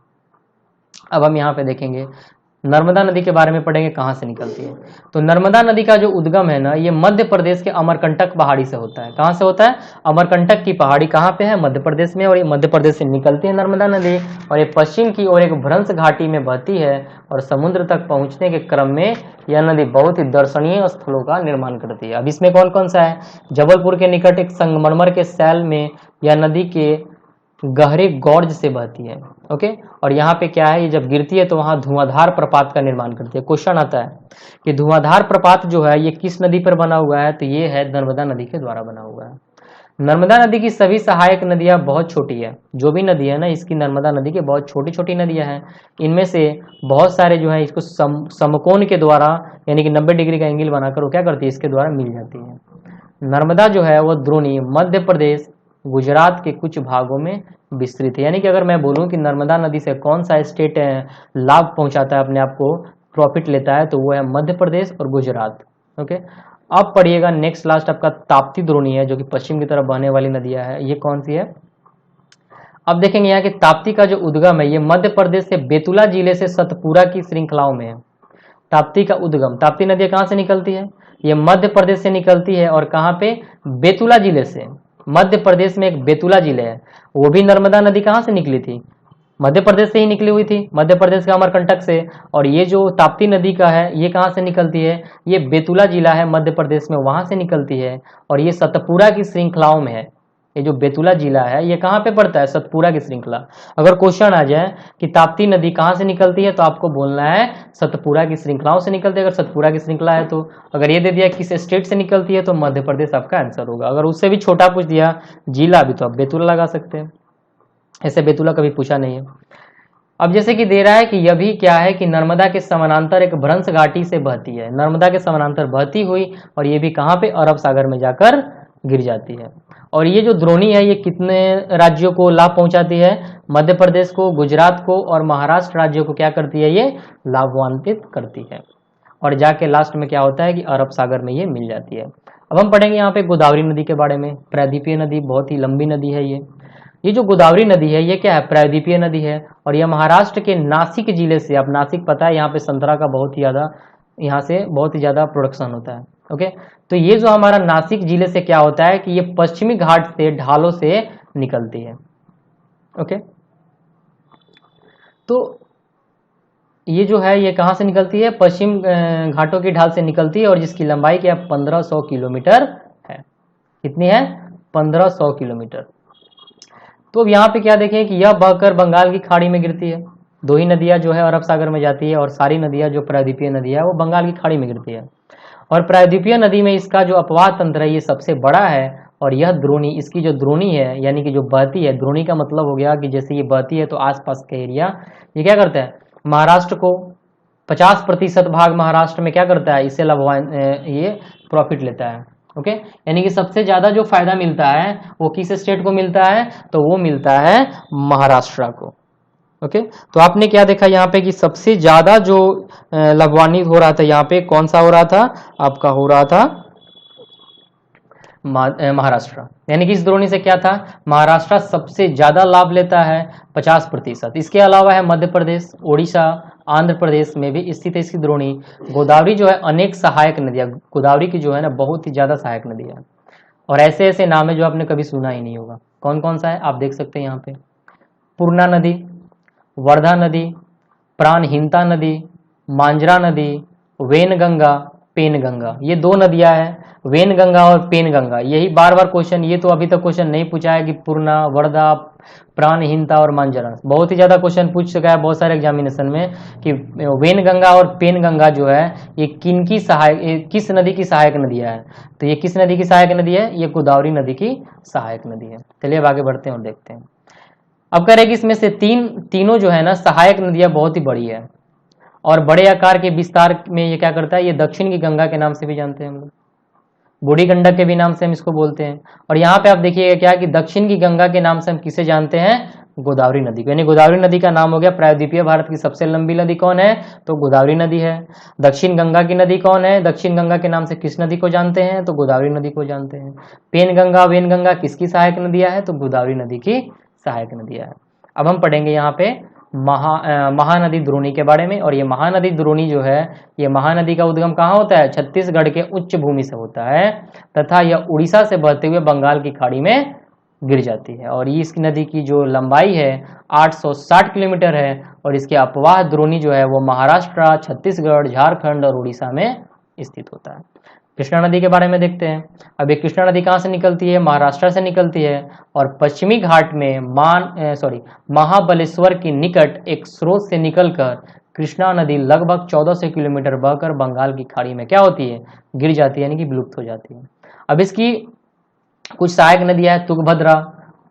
अब हम यहाँ पे देखेंगे नर्मदा नदी के बारे में पढ़ेंगे, कहाँ से निकलती है। तो नर्मदा नदी का जो उद्गम है ना, ये मध्य प्रदेश के अमरकंटक पहाड़ी से होता है। कहाँ से होता है? अमरकंटक की पहाड़ी कहाँ पे है? मध्य प्रदेश में। और ये मध्य प्रदेश से निकलती है नर्मदा नदी, और ये पश्चिम की ओर एक भ्रंश घाटी में बहती है और समुद्र तक पहुंचने के क्रम में यह नदी बहुत ही दर्शनीय स्थलों का निर्माण करती है। अब इसमें कौन कौन सा है? जबलपुर के निकट एक संगमरमर के सैल में यह नदी के गहरे गॉर्ज से बहती है। ओके, और यहाँ पे क्या है, ये जब गिरती है तो वहां धुआंधार प्रपात का निर्माण करती है। क्वेश्चन आता है कि धुआंधार प्रपात जो है ये किस नदी पर बना हुआ है, तो ये है नर्मदा नदी के द्वारा बना हुआ है। नर्मदा नदी की सभी सहायक नदियां बहुत छोटी है। जो भी नदी है ना, इसकी नर्मदा नदी के बहुत छोटी छोटी नदियां हैं। इनमें से बहुत सारे जो है इसको समकोण के द्वारा, यानी कि 90 डिग्री का एंगल बनाकर वो क्या करती है, इसके द्वारा मिल जाती है। नर्मदा जो है वो द्रोणी मध्य प्रदेश गुजरात के कुछ भागों में विस्तृत है। यानी कि अगर मैं बोलूं कि नर्मदा नदी से कौन सा स्टेट लाभ पहुंचाता है, अपने आप को प्रॉफिट लेता है, तो वो है मध्य प्रदेश और गुजरात। ओके, अब पढ़िएगा नेक्स्ट लास्ट आपका ताप्ती द्रोणी है, जो कि पश्चिम की तरफ बहने वाली नदियां है। ये कौन सी है? अब देखेंगे यहाँ कि ताप्ती का जो उद्गम है ये मध्य प्रदेश से बेतुला जिले से सतपुरा की श्रृंखलाओं में है। ताप्ती का उद्गम, ताप्ती नदी कहाँ से निकलती है? ये मध्य प्रदेश से निकलती है। और कहाँ पे? बेतुला जिले से। मध्य प्रदेश में एक बेतुला जिले है, वो भी नर्मदा नदी कहाँ से निकली थी? मध्य प्रदेश से ही निकली हुई थी, मध्य प्रदेश का अमरकंटक से। और ये जो ताप्ती नदी का है ये कहाँ से निकलती है? ये बेतुला जिला है मध्य प्रदेश में, वहां से निकलती है और ये सतपुरा की श्रृंखलाओं में है। ये जो बेतुला जिला है ये कहाँ पे पड़ता है? सतपुरा की श्रृंखला। अगर क्वेश्चन आ जाए कि ताप्ती नदी कहाँ से निकलती है, तो आपको बोलना है सतपुरा की श्रृंखलाओं से निकलती है। अगर सतपुरा की श्रृंखला है तो, अगर ये दे दिया किस स्टेट से निकलती है, तो मध्य प्रदेश आपका आंसर होगा। अगर उससे भी छोटा पूछ दिया जिला भी, तो आप बेतुला लगा सकते हैं। ऐसे बेतुला कभी पूछा नहीं है। अब जैसे कि दे रहा है कि यह भी क्या है कि नर्मदा के समानांतर एक भ्रंश घाटी से बहती है। नर्मदा के समानांतर बहती हुई और ये भी कहाँ पे? अरब सागर में जाकर गिर जाती है। और ये जो द्रोणी है ये कितने राज्यों को लाभ पहुंचाती है? मध्य प्रदेश को, गुजरात को और महाराष्ट्र राज्यों को क्या करती है? ये लाभान्वित करती है। और जाके लास्ट में क्या होता है कि अरब सागर में ये मिल जाती है। अब हम पढ़ेंगे यहाँ पे गोदावरी नदी के बारे में। प्रायद्वीपीय नदी, बहुत ही लंबी नदी है ये जो गोदावरी नदी है ये क्या है? प्रायद्वीपीय नदी है। और यह महाराष्ट्र के नासिक जिले से, आप नासिक पता है, यहाँ पे संतरा का बहुत ही ज्यादा, यहाँ से बहुत ही ज्यादा प्रोडक्शन होता है। ओके, तो ये जो हमारा नासिक जिले से क्या होता है कि ये पश्चिमी घाट से, ढालों से निकलती है। ओके, तो ये जो है ये कहाँ से निकलती है? पश्चिम घाटों की ढाल से निकलती है और जिसकी लंबाई क्या है? 1500 किलोमीटर है। कितनी है? 1500 किलोमीटर। तो अब यहाँ पे क्या देखें कि यह बहकर बंगाल की खाड़ी में गिरती है। दो ही नदियां जो है अरब सागर में जाती है और सारी नदियां जो प्रायद्वीपीय नदी है वो बंगाल की खाड़ी में गिरती है। और प्रायद्वीपीय नदी में इसका जो अपवाह तंत्र है ये सबसे बड़ा है। और यह द्रोणी, इसकी जो द्रोणी है यानी कि जो बहती है, द्रोणी का मतलब हो गया कि जैसे ये बहती है तो आसपास का एरिया ये क्या करता है? महाराष्ट्र को 50% भाग महाराष्ट्र में क्या करता है? इससे लाभवान, ये प्रॉफिट लेता है। ओके, यानी कि सबसे ज्यादा जो फायदा मिलता है वो किस स्टेट को मिलता है? तो वो मिलता है महाराष्ट्र को। ओके, तो आपने क्या देखा यहाँ पे कि सबसे ज्यादा जो लाभान्वित हो रहा था यहाँ पे कौन सा हो रहा था? आपका हो रहा था महाराष्ट्र। यानी कि इस द्रोणी से क्या था? महाराष्ट्र सबसे ज्यादा लाभ लेता है 50%। इसके अलावा है मध्य प्रदेश, ओडिशा, आंध्र प्रदेश में भी स्थित है इसकी द्रोणी। गोदावरी जो है अनेक सहायक नदियां, गोदावरी की जो है ना बहुत ही ज्यादा सहायक नदी है। और ऐसे ऐसे नाम है जो आपने कभी सुना ही नहीं होगा। कौन कौन सा है आप देख सकते हैं यहाँ पे, पूर्णा नदी, वर्धा नदी, प्राणहिता नदी, मांजरा नदी, वेनगंगा, पेनगंगा, ये दो नदियां हैं, वेनगंगा और पेनगंगा। यही बार बार क्वेश्चन, ये तो अभी तक क्वेश्चन नहीं पूछा है कि पूर्णा, वर्धा, प्राणहिता और मांजरा, बहुत ही ज्यादा क्वेश्चन पूछ चुका है बहुत सारे एग्जामिनेशन में कि वेनगंगा और पेनगंगा जो है ये किनकी सहायक, किस नदी की सहायक नदियां है। तो ये किस नदी की सहायक नदी है, ये गोदावरी नदी की सहायक नदी है। चलिए अब आगे बढ़ते हैं और देखते हैं। अब कह रहे कि इसमें से तीनों जो है ना सहायक नदियां बहुत ही बड़ी है और बड़े आकार के विस्तार में ये क्या करता है, ये दक्षिण की गंगा के नाम से भी जानते हैं हम लोग, बूढ़ी गंडक के भी नाम से हम इसको बोलते हैं। और यहाँ पे आप देखिएगा क्या कि दक्षिण की गंगा के नाम से हम किसे जानते हैं, गोदावरी नदी को। यानी गोदावरी नदी का नाम हो गया, प्रायद्वीपीय भारत की सबसे लंबी नदी कौन है, तो गोदावरी नदी है। दक्षिण गंगा की नदी कौन है, दक्षिण गंगा के नाम से किस नदी को जानते हैं, तो गोदावरी नदी को जानते हैं। पेनगंगा, वेनगंगा किसकी सहायक नदियां है, तो गोदावरी नदी की सहायक नदियां है। अब हम पढ़ेंगे यहाँ पे महानदी द्रोणी के बारे में। और ये महानदी द्रोणी जो है, ये महानदी का उद्गम कहाँ होता है, छत्तीसगढ़ के उच्च भूमि से होता है तथा यह उड़ीसा से बहते हुए बंगाल की खाड़ी में गिर जाती है। और इस नदी की जो लंबाई है 860 किलोमीटर है और इसके अपवाह द्रोणी जो है वो महाराष्ट्र, छत्तीसगढ़, झारखंड और उड़ीसा में स्थित होता है। कृष्णा नदी के बारे में देखते हैं। अब ये कृष्णा नदी कहाँ से निकलती है, महाराष्ट्र से निकलती है और पश्चिमी घाट में महाबलेश्वर के निकट एक स्रोत से निकलकर कृष्णा नदी लगभग 1400 किलोमीटर बहकर बंगाल की खाड़ी में क्या होती है, गिर जाती है, यानी कि विलुप्त हो जाती है। अब इसकी कुछ सहायक नदियां है, तुंगभद्रा,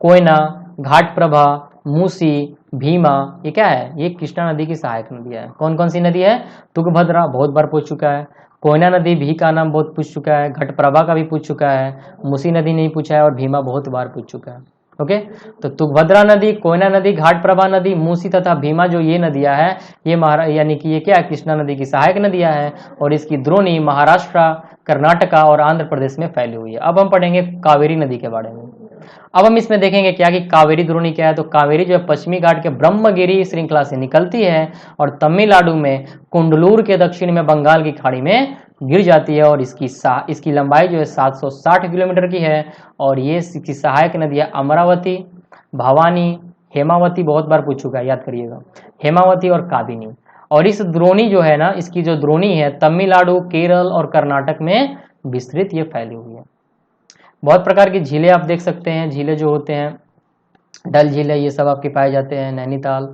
कोयना, घाटप्रभा, मूसी, भीमा, ये क्या है, ये कृष्णा नदी की सहायक नदियां है। कौन कौन सी नदी है, तुंगभद्रा बहुत बार पूछ चुका है, कोयना नदी भी का नाम बहुत पूछ चुका है, घटप्रभा का भी पूछ चुका है, मूसी नदी नहीं पूछा है और भीमा बहुत बार पूछ चुका है। ओके, तो तुंगभद्रा नदी, कोयना नदी, घाटप्रभा नदी, मूसी तथा भीमा जो ये नदियां हैं ये यानी कि ये क्या कृष्णा नदी की सहायक नदियां हैं और इसकी द्रोणी महाराष्ट्र, कर्नाटका और आंध्र प्रदेश में फैली हुई है। अब हम पढ़ेंगे कावेरी नदी के बारे में। अब हम इसमें देखेंगे क्या कि कावेरी द्रोणी क्या है, तो कावेरी जो है पश्चिमी घाट के ब्रह्मगिरी श्रृंखला से निकलती है और तमिलनाडु में कुंडलूर के दक्षिण में बंगाल की खाड़ी में गिर जाती है और इसकी लंबाई जो है 760 किलोमीटर की है। और ये इसकी सहायक नदियां अमरावती, भवानी, हेमावती बहुत बार पूछ चुका है, याद करिएगा, हेमावती और काबिनी। और इस द्रोणी जो है ना, इसकी जो द्रोणी है तमिलनाडु, केरल और कर्नाटक में विस्तृत ये फैली हुई है। बहुत प्रकार की झीलें आप देख सकते हैं, झीलें जो होते हैं डल झील है, ये सब आपके पाए जाते हैं, नैनीताल,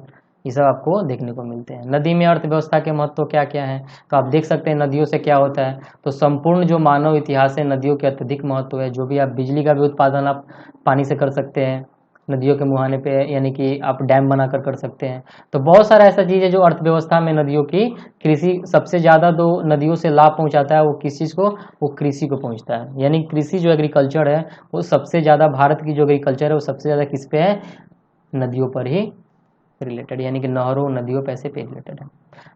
ये सब आपको देखने को मिलते हैं। नदी में अर्थव्यवस्था के महत्व क्या क्या है, तो आप देख सकते हैं नदियों से क्या होता है। तो संपूर्ण जो मानव इतिहास है नदियों के अत्यधिक महत्व है। जो भी आप बिजली का भी उत्पादन आप पानी से कर सकते हैं नदियों के मुहाने पे, यानी कि आप डैम बनाकर कर सकते हैं। तो बहुत सारा ऐसा चीज़ है जो अर्थव्यवस्था में नदियों की, कृषि सबसे ज़्यादा दो नदियों से लाभ पहुंचाता है, वो किस चीज़ को, वो कृषि को पहुंचता है। यानी कृषि जो एग्रीकल्चर है वो सबसे ज़्यादा, भारत की जो एग्रीकल्चर है वो सबसे ज़्यादा किस पे है, नदियों पर ही रिलेटेड, यानी कि नहरों, नदियों पैसे पे रिलेटेड है।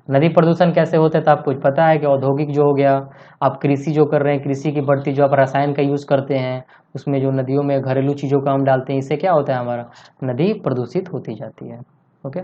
नदी प्रदूषण कैसे होता है, तो आपको पता है कि औद्योगिक जो हो गया, आप कृषि जो कर रहे हैं, कृषि की बढ़ती जो आप रसायन का यूज़ करते हैं, उसमें जो नदियों में घरेलू चीज़ों का हम डालते हैं, इससे क्या होता है, हमारा नदी प्रदूषित होती जाती है। ओके।